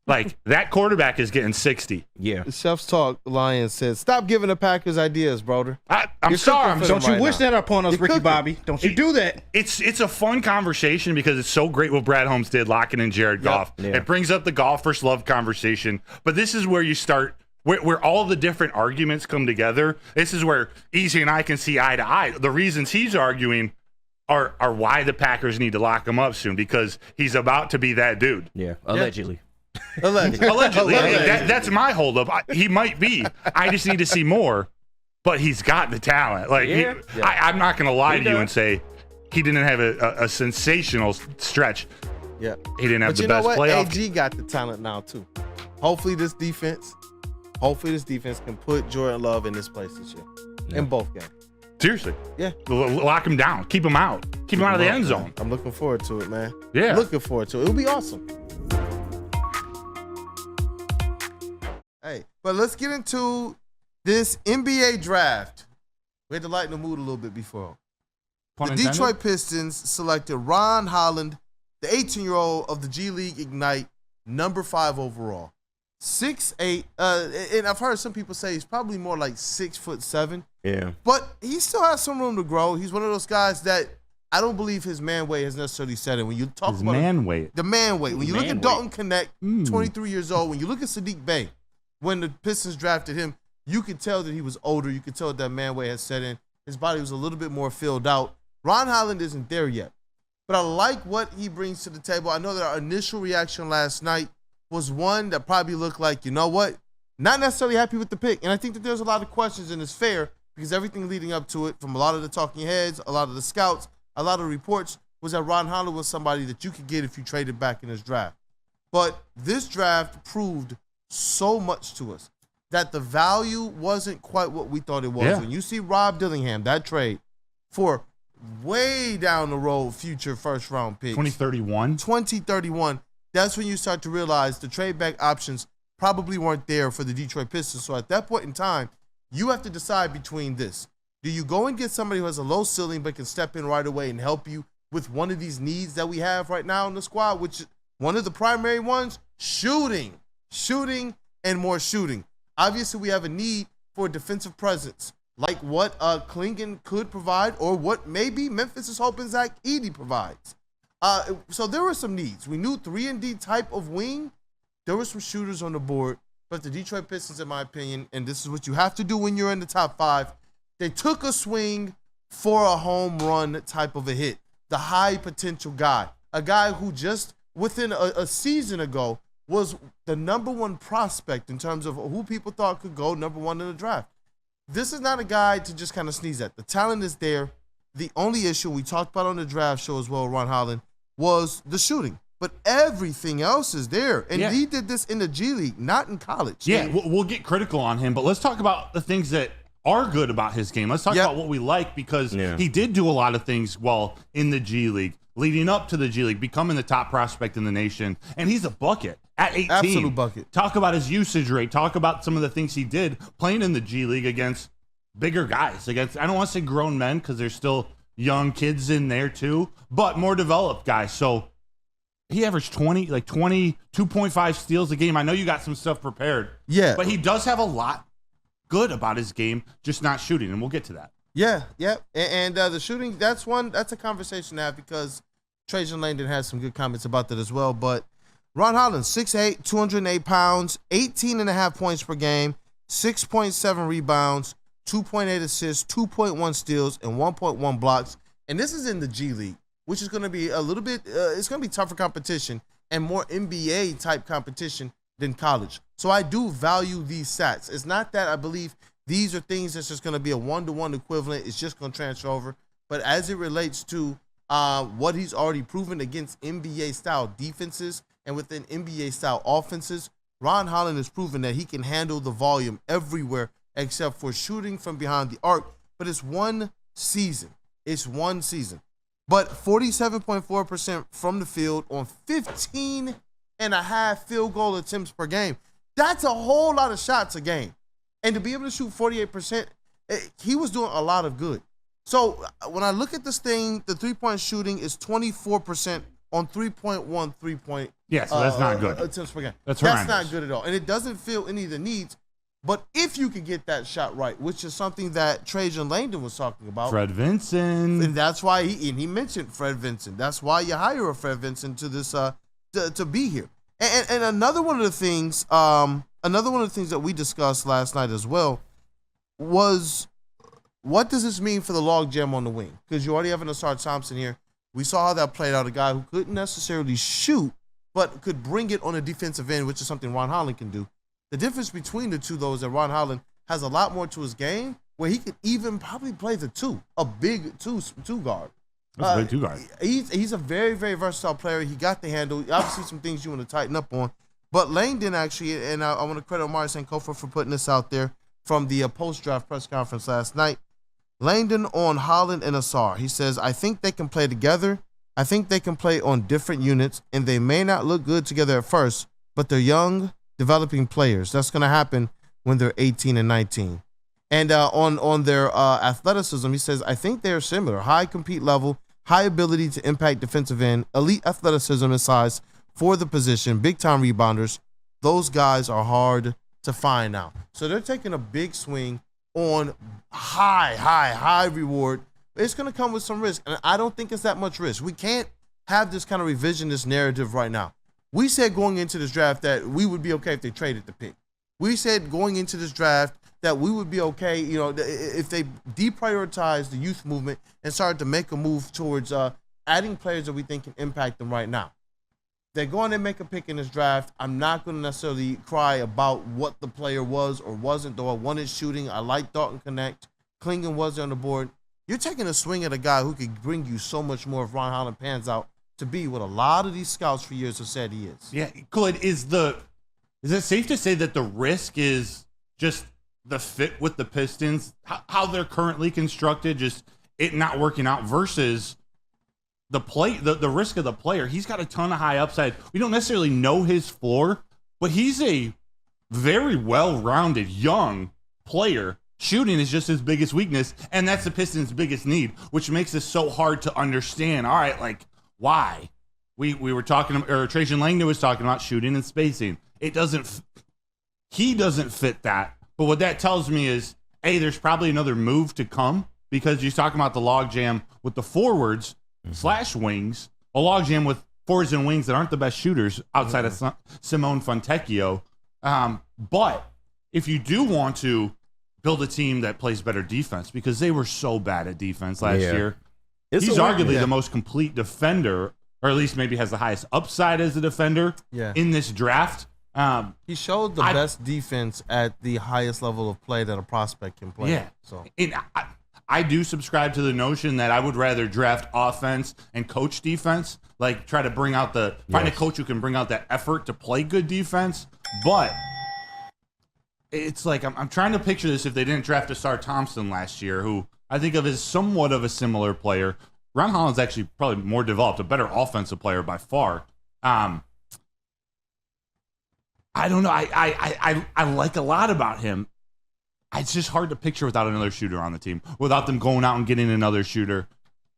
like that quarterback is getting 60. Yeah. Chef's Talk Lions says, stop giving the Packers ideas, brother. I'm sorry. Don't you wish that upon us, Ricky Bobby? Don't you do that? It's a fun conversation because it's so great what Brad Holmes did locking in Jared Goff. Yeah. It brings up the golf versus love conversation. But this is where you start. Where all the different arguments come together. This is where Easy and I can see eye to eye. The reasons he's arguing are why the Packers need to lock him up soon, because he's about to be that dude. Yeah, allegedly. Allegedly. That's my holdup. He might be. I just need to see more, but he's got the talent. Like I'm not going to lie to you and say he didn't have a sensational stretch. Yeah. He didn't have but the best playoff. AG got the talent now, too. Hopefully this defense can put Jordan Love in this place this year in both games. Seriously. Yeah. Lock him down. Keep him out. Keep him out of the end zone. I'm looking forward to it, man. Yeah. Looking forward to it. It'll be awesome. Hey, but let's get into this NBA draft. We had to lighten the mood a little bit before. The Detroit Pistons selected Ron Holland, the 18-year-old of the G League Ignite, number 5 overall. 6'8", and I've heard some people say he's probably more like 6'7". Yeah. But he still has some room to grow. He's one of those guys that I don't believe his man weight has necessarily set in. When you talk about weight. The man weight. When you look at Dalton Connect, 23 years old, when you look at Sadiq Bey, when the Pistons drafted him, you could tell that he was older. You could tell that man weight has set in. His body was a little bit more filled out. Ron Holland isn't there yet. But I like what he brings to the table. I know that our initial reaction last night was one that probably looked like, you know what, not necessarily happy with the pick. And I think that there's a lot of questions, and it's fair because everything leading up to it, from a lot of the talking heads, a lot of the scouts, a lot of reports, was that Ron Holland was somebody that you could get if you traded back in this draft. But this draft proved so much to us that the value wasn't quite what we thought it was. Yeah. When you see Rob Dillingham, that trade for way down the road future first-round picks. 2031, that's when you start to realize the trade back options probably weren't there for the Detroit Pistons. So at that point in time, you have to decide between this. Do you go and get somebody who has a low ceiling but can step in right away and help you with one of these needs that we have right now in the squad, which one of the primary ones, shooting, and more shooting. Obviously, we have a need for a defensive presence, like what Klingon could provide or what maybe Memphis is hoping Zach Edey provides. So there were some needs. We knew 3-and-D type of wing. There were some shooters on the board, but the Detroit Pistons, in my opinion, and this is what you have to do when you're in the top 5, they took a swing for a home run type of a hit. The high potential guy, a guy who just within a season ago was the number 1 prospect in terms of who people thought could go number 1 in the draft. This is not a guy to just kind of sneeze at. The talent is there. The only issue we talked about on the draft show as well, Ron Holland, was the shooting. But everything else is there. And he did this in the G League, not in college. Yeah, we'll get critical on him, but let's talk about the things that are good about his game. Let's talk about what we like, because he did do a lot of things while in the G League, leading up to the G League, becoming the top prospect in the nation. And he's a bucket at 18. Absolute bucket. Talk about his usage rate. Talk about some of the things he did playing in the G League against bigger guys. Against, I don't want to say grown men because there's still young kids in there too, but more developed guys. So he averaged 22.5 steals a game. I know you got some stuff prepared. Yeah. But he does have a lot good about his game, just not shooting, and we'll get to that. Yeah. And the shooting, that's a conversation to have, because Trajan Langdon has some good comments about that as well. But Ron Holland, 6'8", 208 pounds, 18.5 points per game, 6.7 rebounds, 2.8 assists, 2.1 steals, and 1.1 blocks. And this is in the G League, which is going to be a little bit, it's going to be tougher competition and more NBA type competition than college. So I do value these stats. It's not that I believe these are things that's just going to be a one-to-one equivalent. It's just going to transfer over. But as it relates to what he's already proven against NBA-style defenses and within NBA-style offenses, Ron Holland has proven that he can handle the volume everywhere except for shooting from behind the arc. But it's one season. It's one season. But 47.4% from the field on 15.5 field goal attempts per game. That's a whole lot of shots a game. And to be able to shoot 48%, he was doing a lot of good. So when I look at this thing, the three-point shooting is 24% on 3.1 three-point. Yeah, so that's not good. Attempts per game. That's not good at all. And it doesn't fill any of the needs. But if you could get that shot right, which is something that Trajan Langdon was talking about. Fred Vinson. And that's why he mentioned Fred Vinson. That's why you hire a Fred Vinson to this to be here. And another one of the things that we discussed last night as well was, what does this mean for the logjam on the wing? Because you already have an Asar Thompson here. We saw how that played out. A guy who couldn't necessarily shoot, but could bring it on a defensive end, which is something Ron Holland can do. The difference between the two, though, is that Ron Holland has a lot more to his game, where he could even probably play the two, a big two guard. That's a big two guard. He's a very, very versatile player. He got the handle. Obviously, some things you want to tighten up on. But Langdon actually, and I want to credit Omari Sankofa for putting this out there from the post-draft press conference last night. Langdon on Holland and Asar. He says, I think they can play together. I think they can play on different units, and they may not look good together at first, but they're young, developing players. That's going to happen when they're 18 and 19. And on their athleticism, he says, I think they're similar. High compete level, high ability to impact defensive end, elite athleticism and size for the position, big-time rebounders. Those guys are hard to find now. So they're taking a big swing on high reward. It's going to come with some risk, and I don't think it's that much risk. We can't have this kind of revisionist narrative right now. We said going into this draft that we would be okay if they traded the pick. We said going into this draft that we would be okay, if they deprioritize the youth movement and started to make a move towards adding players that we think can impact them right now. They're going to make a pick in this draft. I'm not going to necessarily cry about what the player was or wasn't, though I wanted shooting. I like Dalton Connect. Klingon was on the board. You're taking a swing at a guy who could bring you so much more if Ron Holland pans out to be what a lot of these scouts for years have said he is. Yeah, good. Is it safe to say that the risk is just the fit with the Pistons, how they're currently constructed, just it not working out versus the risk of the player? He's got a ton of high upside. We don't necessarily know his floor, but he's a very well-rounded young player. Shooting is just his biggest weakness, and that's the Pistons' biggest need, which makes this so hard to understand. All right, like, why? We were talking, or Trajan Langdon was talking about shooting and spacing. He doesn't fit that. But what that tells me is, A, there's probably another move to come, because you're talking about the logjam with the forwards / wings, a logjam with forwards and wings that aren't the best shooters outside of Simone Fontecchio. But if you do want to build a team that plays better defense, because they were so bad at defense last year, he's arguably the most complete defender, or at least maybe has the highest upside as a defender in this draft. He showed the best defense at the highest level of play that a prospect can play. Yeah. So I do subscribe to the notion that I would rather draft offense and coach defense, like try to bring out find a coach who can bring out that effort to play good defense. But it's like, I'm trying to picture this if they didn't draft Asar Thompson last year, who I think of as somewhat of a similar player. Ron Holland's actually probably more developed, a better offensive player by far. I don't know. I like a lot about him. It's just hard to picture without another shooter on the team, without them going out and getting another shooter.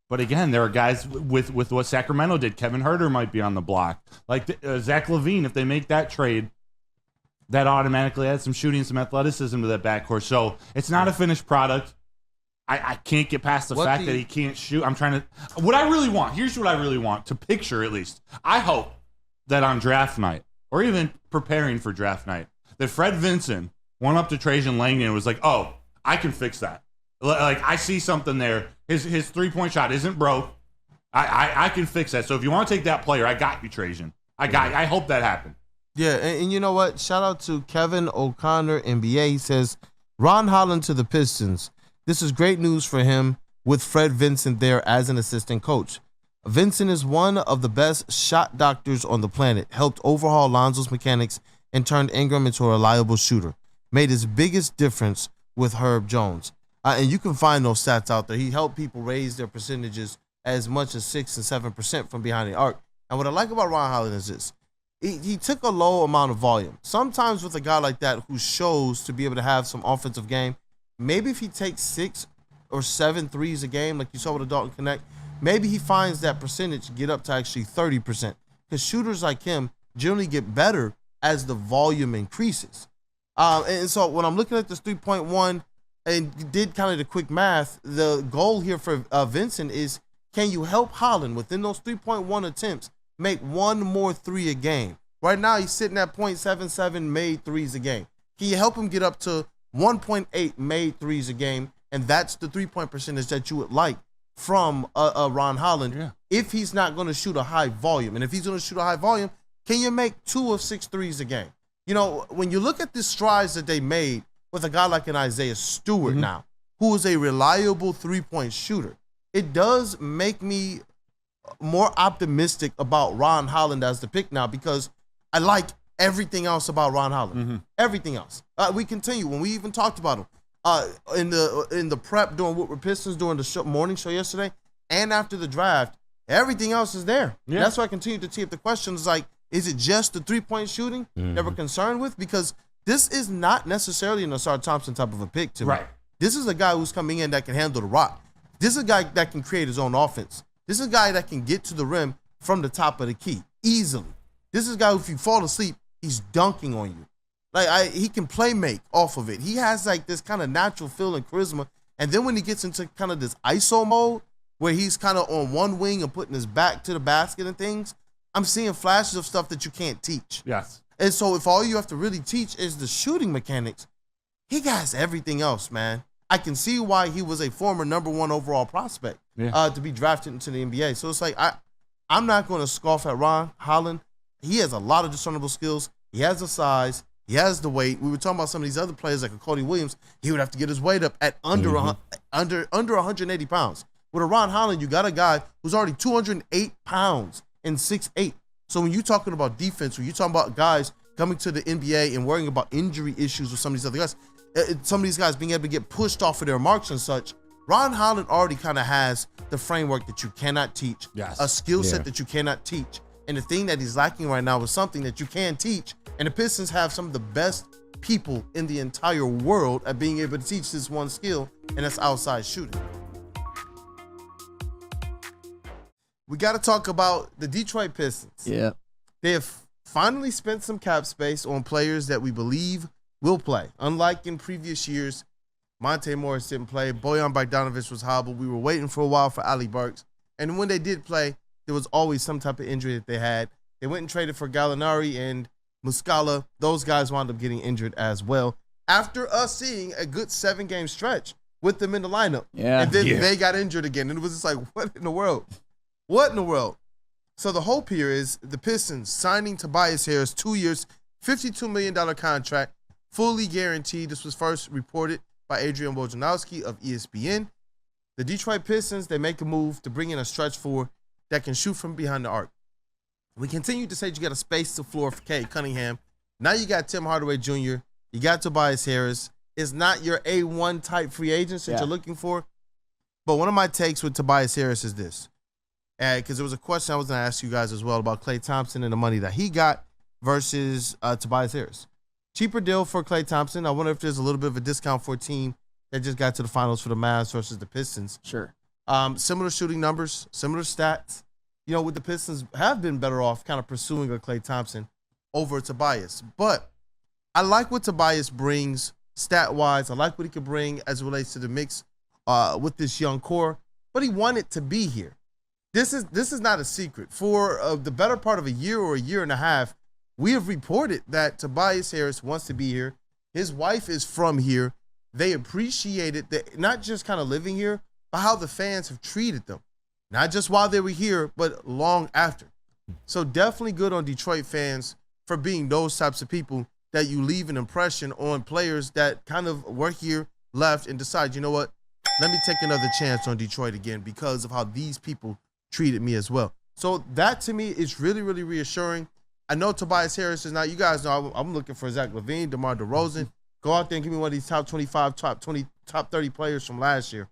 But again, there are guys with what Sacramento did. Kevin Huerter might be on the block. Like Zach LaVine, if they make that trade, that automatically adds some shooting, some athleticism to that backcourt. So it's not a finished product. I can't get past the fact that he can't shoot. Here's what I really want to picture, at least. I hope that on draft night, or even preparing for draft night, that Fred Vinson went up to Trajan Langdon and was like, "Oh, I can fix that. Like, I see something there. His 3-point shot isn't broke. I can fix that. So if you want to take that player, I got you, Trajan. I hope that happened." Yeah, and you know what? Shout out to Kevin O'Connor, NBA. He says, Ron Holland to the Pistons. This is great news for him with Fred Vinson there as an assistant coach. Vinson is one of the best shot doctors on the planet, helped overhaul Lonzo's mechanics and turned Ingram into a reliable shooter. Made his biggest difference with Herb Jones. And you can find those stats out there. He helped people raise their percentages as much as 6 and 7% from behind the arc. And what I like about Ron Holland is this. He took a low amount of volume. Sometimes with a guy like that who shows to be able to have some offensive game, maybe if he takes 6 or 7 threes a game, like you saw with the Dalton Connect, maybe he finds that percentage get up to actually 30%. Because shooters like him generally get better as the volume increases. And so when I'm looking at this 3.1 and did kind of the quick math, the goal here for Vincent is, can you help Holland within those 3.1 attempts make one more 3 a game? Right now, he's sitting at 0.77 made threes a game. Can you help him get up to 1.8 made threes a game? And that's the 3-point percentage that you would like from Ron Holland if he's not going to shoot a high volume. And if he's going to shoot a high volume, can you make 2 of 6 threes a game? You know, when you look at the strides that they made with a guy like an Isaiah Stewart now, who is a reliable 3-point shooter, it does make me more optimistic about Ron Holland as the pick now, because I like everything else about Ron Holland. Everything else. We continue. When we even talked about him in the prep during Woodward Pistons during the morning show yesterday and after the draft, everything else is there. Yeah. That's why I continue to tee up the questions like, is it just the 3-point shooting that we're concerned with? Because this is not necessarily an Asar Thompson type of a pick to me. This is a guy who's coming in that can handle the rock. This is a guy that can create his own offense. This is a guy that can get to the rim from the top of the key easily. This is a guy who, if you fall asleep, he's dunking on you. Like he can play make off of it. He has like this kind of natural feel and charisma. And then when he gets into kind of this ISO mode where he's kind of on one wing and putting his back to the basket and things, I'm seeing flashes of stuff that you can't teach. Yes. And so if all you have to really teach is the shooting mechanics, he has everything else, man. I can see why he was a former #1 overall prospect to be drafted into the NBA. So it's like I'm not going to scoff at Ron Holland. He has a lot of discernible skills. He has the size. He has the weight. We were talking about some of these other players like a Cody Williams. He would have to get his weight up at under 180 pounds. With a Ron Holland, you got a guy who's already 208 pounds and 6'8". So when you're talking about defense, when you're talking about guys coming to the NBA and worrying about injury issues with some of these other guys, some of these guys being able to get pushed off of their marks and such, Ron Holland already kind of has the framework that you cannot teach, a skill set that you cannot teach. And the thing that he's lacking right now is something that you can teach. And the Pistons have some of the best people in the entire world at being able to teach this one skill, and that's outside shooting. We got to talk about the Detroit Pistons. Yeah. They have finally spent some cap space on players that we believe will play. Unlike in previous years, Monte Morris didn't play. Bojan Bogdanovic was hobbled. We were waiting for a while for Ali Burks. And when they did play, there was always some type of injury that they had. They went and traded for Gallinari and Muscala. Those guys wound up getting injured as well after us seeing a good 7-game stretch with them in the lineup. Yeah. And then they got injured again. And it was just like, what in the world? What in the world? So the hope here is the Pistons signing Tobias Harris, 2 years, $52 million contract, fully guaranteed. This was first reported by Adrian Wojnarowski of ESPN. The Detroit Pistons, they make a move to bring in a stretch four that can shoot from behind the arc. We continue to say you got to space the floor for Cade Cunningham. Now you got Tim Hardaway Jr., you got Tobias Harris. It's not your A1 type free agents that you're looking for. But one of my takes with Tobias Harris is this. Because there was a question I was going to ask you guys as well about Klay Thompson and the money that he got versus Tobias Harris. Cheaper deal for Klay Thompson. I wonder if there's a little bit of a discount for a team that just got to the finals for the Mavs versus the Pistons. Sure. Similar shooting numbers, similar stats. You know, with the Pistons have been better off kind of pursuing a Klay Thompson over Tobias. But I like what Tobias brings stat-wise. I like what he could bring as it relates to the mix with this young core. But he wanted to be here. this is not a secret. For the better part of a year or a year and a half, we have reported that Tobias Harris wants to be here. His wife is from here. They appreciated that, not just kind of living here, but how the fans have treated them. Not just while they were here, but long after. So definitely good on Detroit fans for being those types of people that you leave an impression on players that kind of were here, left, and decide, you know what, let me take another chance on Detroit again because of how these people treated me as well. So that to me is really, really reassuring. I know Tobias Harris is not, you guys know I'm looking for Zach LaVine, DeMar DeRozan. Go out there and give me one of these top 25, top 20, top 30 players from last year.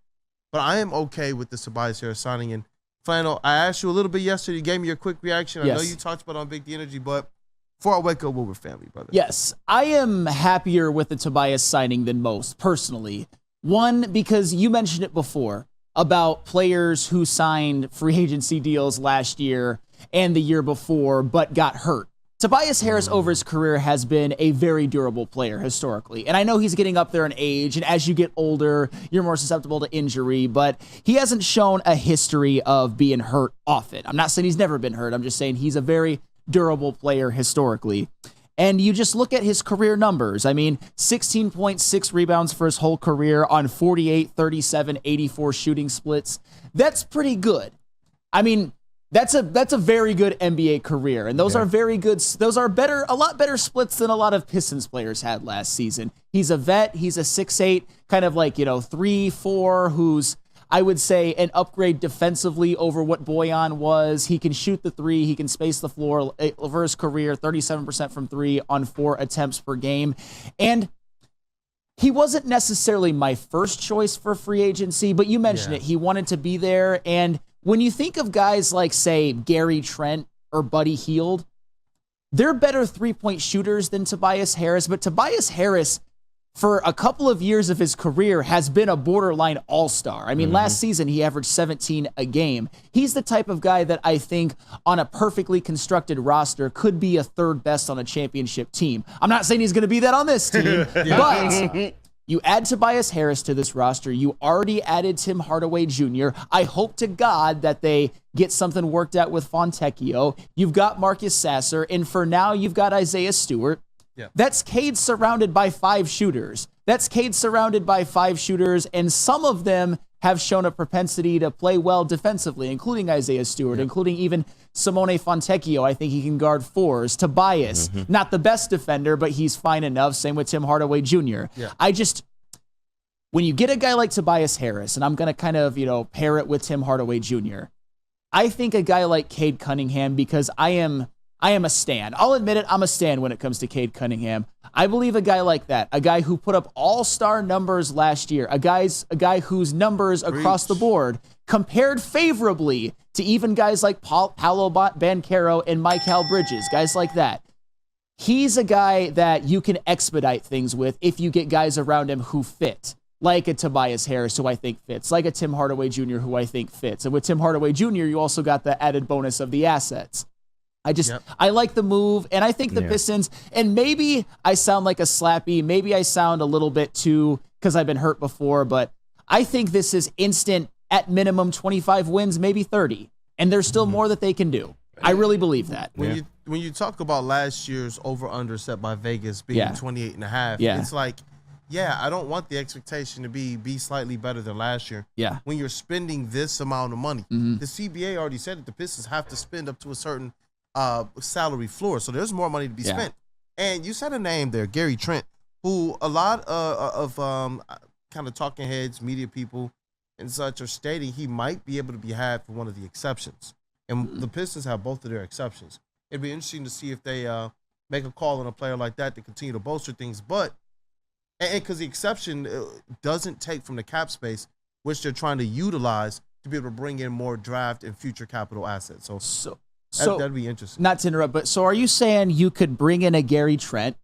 But I am okay with the Tobias Harris signing. And Flannel, I asked you a little bit yesterday. You gave me your quick reaction. I know you talked about it on Big D Energy, but before I wake up, we're family, brother. Yes, I am happier with the Tobias signing than most, personally. One, because you mentioned it before about players who signed free agency deals last year and the year before, but got hurt. Tobias Harris over his career has been a very durable player historically. And I know he's getting up there in age, and as you get older, you're more susceptible to injury, but he hasn't shown a history of being hurt often. I'm not saying he's never been hurt. I'm just saying he's a very durable player historically. And you just look at his career numbers. I mean, 16.6 rebounds for his whole career on 48, 37, 84 shooting splits. That's pretty good. I mean, that's a very good NBA career. And those are very good. Those are a lot better splits than a lot of Pistons players had last season. He's a vet. He's a 6'8", kind of like, 3-4, who's, I would say, an upgrade defensively over what Bojan was. He can shoot the three. He can space the floor. Over his career, 37% from three on 4 attempts per game. And he wasn't necessarily my first choice for free agency, but you mentioned it. He wanted to be there. And when you think of guys like, say, Gary Trent or Buddy Hield, they're better three-point shooters than Tobias Harris. But Tobias Harris, for a couple of years of his career, has been a borderline all-star. I mean, last season, he averaged 17 a game. He's the type of guy that I think on a perfectly constructed roster could be a third best on a championship team. I'm not saying he's going to be that on this team, but you add Tobias Harris to this roster. You already added Tim Hardaway Jr. I hope to God that they get something worked out with Fontecchio. You've got Marcus Sasser, and for now, you've got Isaiah Stewart. Yeah. That's Cade surrounded by 5 shooters. And some of them have shown a propensity to play well defensively, including Isaiah Stewart, including even Simone Fontecchio. I think he can guard 4s. Tobias, not the best defender, but he's fine enough. Same with Tim Hardaway Jr. Yeah. When you get a guy like Tobias Harris, and I'm going to kind of, pair it with Tim Hardaway Jr., I think a guy like Cade Cunningham, because I am a stan. I'll admit it, I'm a stan when it comes to Cade Cunningham. I believe a guy like that, a guy who put up all-star numbers last year, a guy whose numbers across the board compared favorably to even guys like Paolo Banchero and Mikal Bridges, guys like that. He's a guy that you can expedite things with if you get guys around him who fit, like a Tobias Harris, who I think fits, like a Tim Hardaway Jr., who I think fits. And with Tim Hardaway Jr., you also got the added bonus of the assets. I like the move, and I think the Pistons, and maybe I sound like a slappy, maybe I sound a little bit too, because I've been hurt before, but I think this is instant, at minimum 25 wins, maybe 30, and there's still more that they can do. I really believe that. When you talk about last year's over-under set by Vegas being 28.5, it's like, I don't want the expectation to be slightly better than last year. Yeah. When you're spending this amount of money, the CBA already said that the Pistons have to spend up to a certain salary floor, so there's more money to be spent. And you said a name there, Gary Trent, who a lot of kind of talking heads, media people, and such are stating he might be able to be had for one of the exceptions. And the Pistons have both of their exceptions. It'd be interesting to see if they make a call on a player like that to continue to bolster things. But because the exception doesn't take from the cap space, which they're trying to utilize to be able to bring in more draft and future capital assets. So that'd be interesting. Not to interrupt, but so are you saying you could bring in a Gary Trent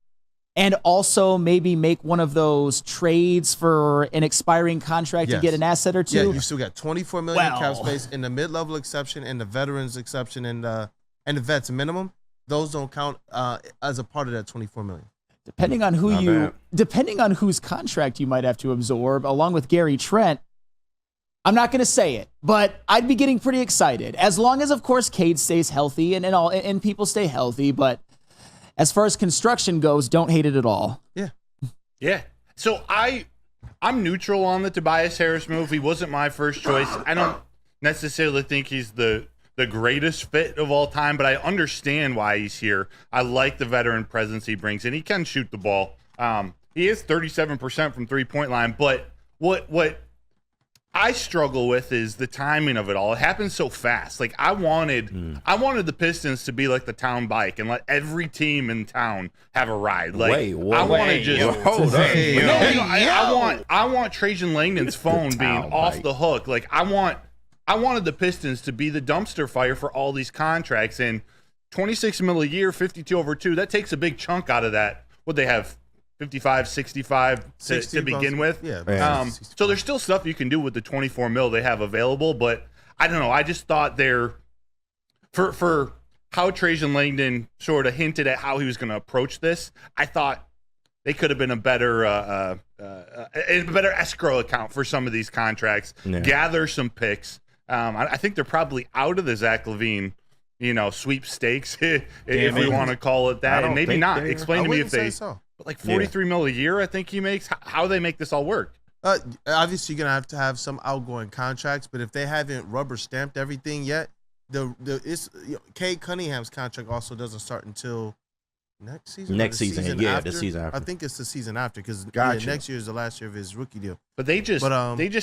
and also maybe make one of those trades for an expiring contract to get an asset or two? Yeah, you still got $24 million cap space in the mid-level exception and the veterans exception and the vets minimum. Those don't count as a part of that $24 million. Depending on whose contract you might have to absorb, along with Gary Trent, I'm not going to say it, but I'd be getting pretty excited as long as, of course, Cade stays healthy and people stay healthy. But as far as construction goes, don't hate it at all. Yeah. So I'm neutral on the Tobias Harris move. He wasn't my first choice. I don't necessarily think he's the greatest fit of all time, but I understand why he's here. I like the veteran presence he brings, and he can shoot the ball. He is 37% from three-point line, but what I struggle with is the timing of it all. It happens so fast. Like I wanted the Pistons to be like the town bike and let every team in town have a ride. Like I want to just hold up. I want Trajan Langdon's phone being off the hook. Like I wanted the Pistons to be the dumpster fire for all these contracts, and $26 million a year, 52 over 2. That takes a big chunk out of that. What they have. 55, 65 to begin with. Yeah. So there's still stuff you can do with the 24 mil they have available, but I don't know. I just thought for how Trajan Langdon sort of hinted at how he was going to approach this, I thought they could have been a better escrow account for some of these contracts. Yeah. Gather some picks. I think they're probably out of the Zach LaVine, sweepstakes, if we want to call it that, and maybe not. Explain to me if they. So. Like $43 million a year, I think he makes. How they make this all work? Obviously, you're gonna have some outgoing contracts, but if they haven't rubber stamped everything yet, Cade Cunningham's contract also doesn't start until next season. The season after. I think it's the season after because next year is the last year of his rookie deal. But they just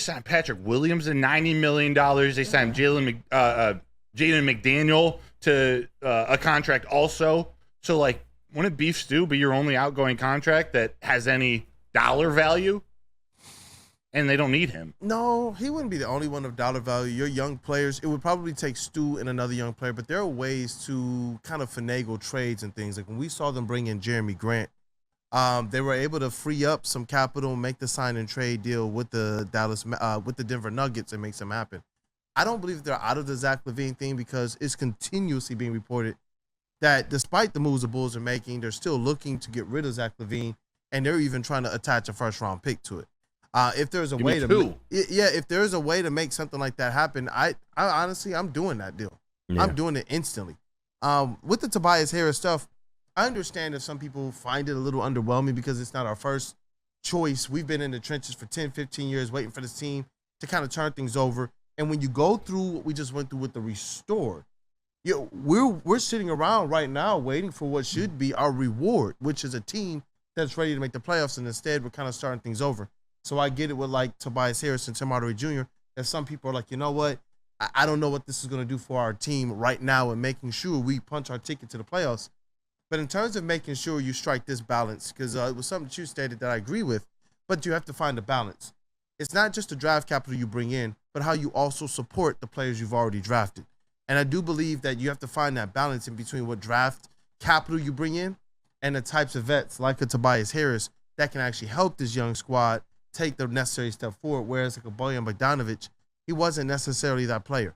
signed Patrick Williams in $90 million. They signed Jaden McDaniel to a contract also. So like. Wouldn't Beef Stew be your only outgoing contract that has any dollar value? And they don't need him. No, he wouldn't be the only one of dollar value. Your young players, it would probably take Stu and another young player, but there are ways to kind of finagle trades and things. Like when we saw them bring in Jeremy Grant, they were able to free up some capital, make the sign and trade deal with the Denver Nuggets and make some happen. I don't believe they're out of the Zach LaVine thing because it's continuously being reported that despite the moves the Bulls are making, they're still looking to get rid of Zach LaVine, and they're even trying to attach a first-round pick to it. If there's a way if there's a way to make something like that happen, I honestly, I'm doing that deal. Yeah. I'm doing it instantly. With the Tobias Harris stuff, I understand if some people find it a little underwhelming because it's not our first choice. We've been in the trenches for 10, 15 years waiting for this team to kind of turn things over. And when you go through what we just went through with the restore, we're sitting around right now waiting for what should be our reward, which is a team that's ready to make the playoffs, and instead we're kind of starting things over. So I get it with like Tobias Harris and Tim Hardaway Jr. that some people are like, you know what? I don't know what this is going to do for our team right now and making sure we punch our ticket to the playoffs. But in terms of making sure you strike this balance, because it was something that you stated that I agree with, but you have to find a balance. It's not just the draft capital you bring in, but how you also support the players you've already drafted. And I do believe that you have to find that balance in between what draft capital you bring in and the types of vets like a Tobias Harris that can actually help this young squad take the necessary step forward, whereas like a Bojan Bogdanovic, he wasn't necessarily that player.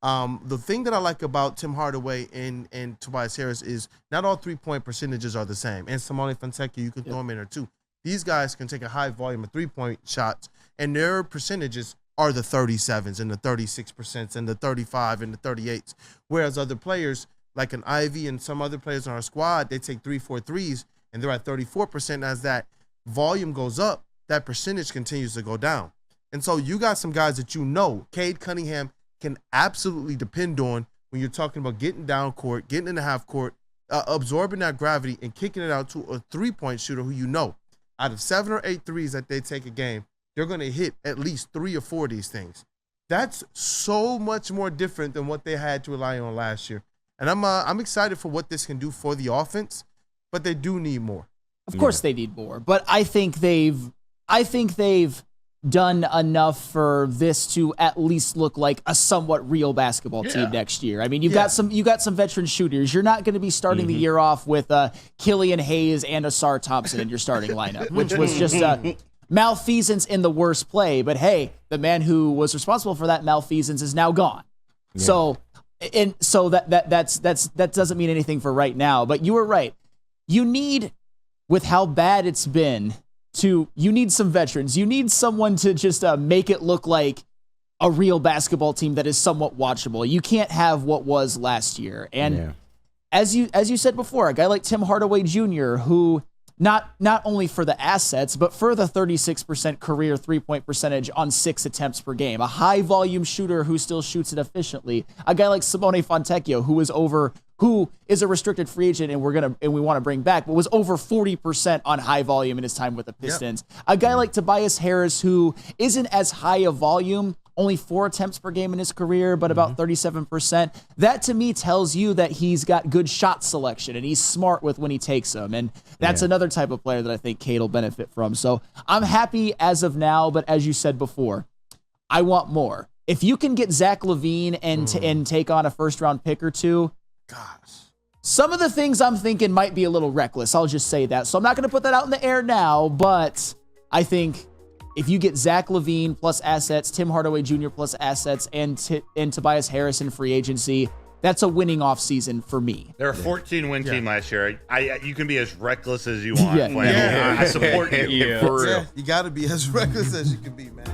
The thing that I like about Tim Hardaway and Tobias Harris is not all three-point percentages are the same. And Simone Fonseca, you can throw him in there too. These guys can take a high volume of three-point shots, and their percentages are the 37s and the 36% and the 35 and the 38s. Whereas other players, like an Ivy and some other players on our squad, they take 3-4 threes, and they're at 34%. As that volume goes up, that percentage continues to go down. And so you got some guys that Cade Cunningham can absolutely depend on when you're talking about getting down court, getting in the half court, absorbing that gravity and kicking it out to a three-point shooter who out of 7 or 8 threes that they take a game, they're going to hit at least 3 or 4 of these things. That's so much more different than what they had to rely on last year. And I'm excited for what this can do for the offense, but they do need more. Of course they need more, but I think they've done enough for this to at least look like a somewhat real basketball team next year. I mean, you got some veteran shooters. You're not going to be starting the year off with Killian Hayes and Asar Thompson in your starting lineup, which was just malfeasance in the worst play. But hey, the man who was responsible for that malfeasance is now gone. Yeah. So that doesn't mean anything for right now. But you were right. You need, with how bad it's been, you need some veterans. You need someone to just make it look like a real basketball team that is somewhat watchable. You can't have what was last year. And as you said before, a guy like Tim Hardaway Jr., who not only for the assets, but for the 36% career three-point percentage on 6 attempts per game, a high-volume shooter who still shoots it efficiently, a guy like Simone Fontecchio, who is a restricted free agent and we want to bring back, but was over 40% on high volume in his time with the Pistons. A guy like Tobias Harris, who isn't as high a volume, only 4 attempts per game in his career, but about 37%. That to me tells you that he's got good shot selection and he's smart with when he takes them. And that's another type of player that I think Cade will benefit from. So I'm happy as of now, but as you said before, I want more. If you can get Zach LaVine and take on a first-round pick or two, some of the things I'm thinking might be a little reckless. I'll just say that. So I'm not going to put that out in the air now, but I think if you get Zach LaVine plus assets, Tim Hardaway Jr. plus assets, and Tobias Harris in free agency, that's a winning offseason for me. They're a 14-win team last year. You can be as reckless as you want. I support you. For real. You got to be as reckless as you can be, man.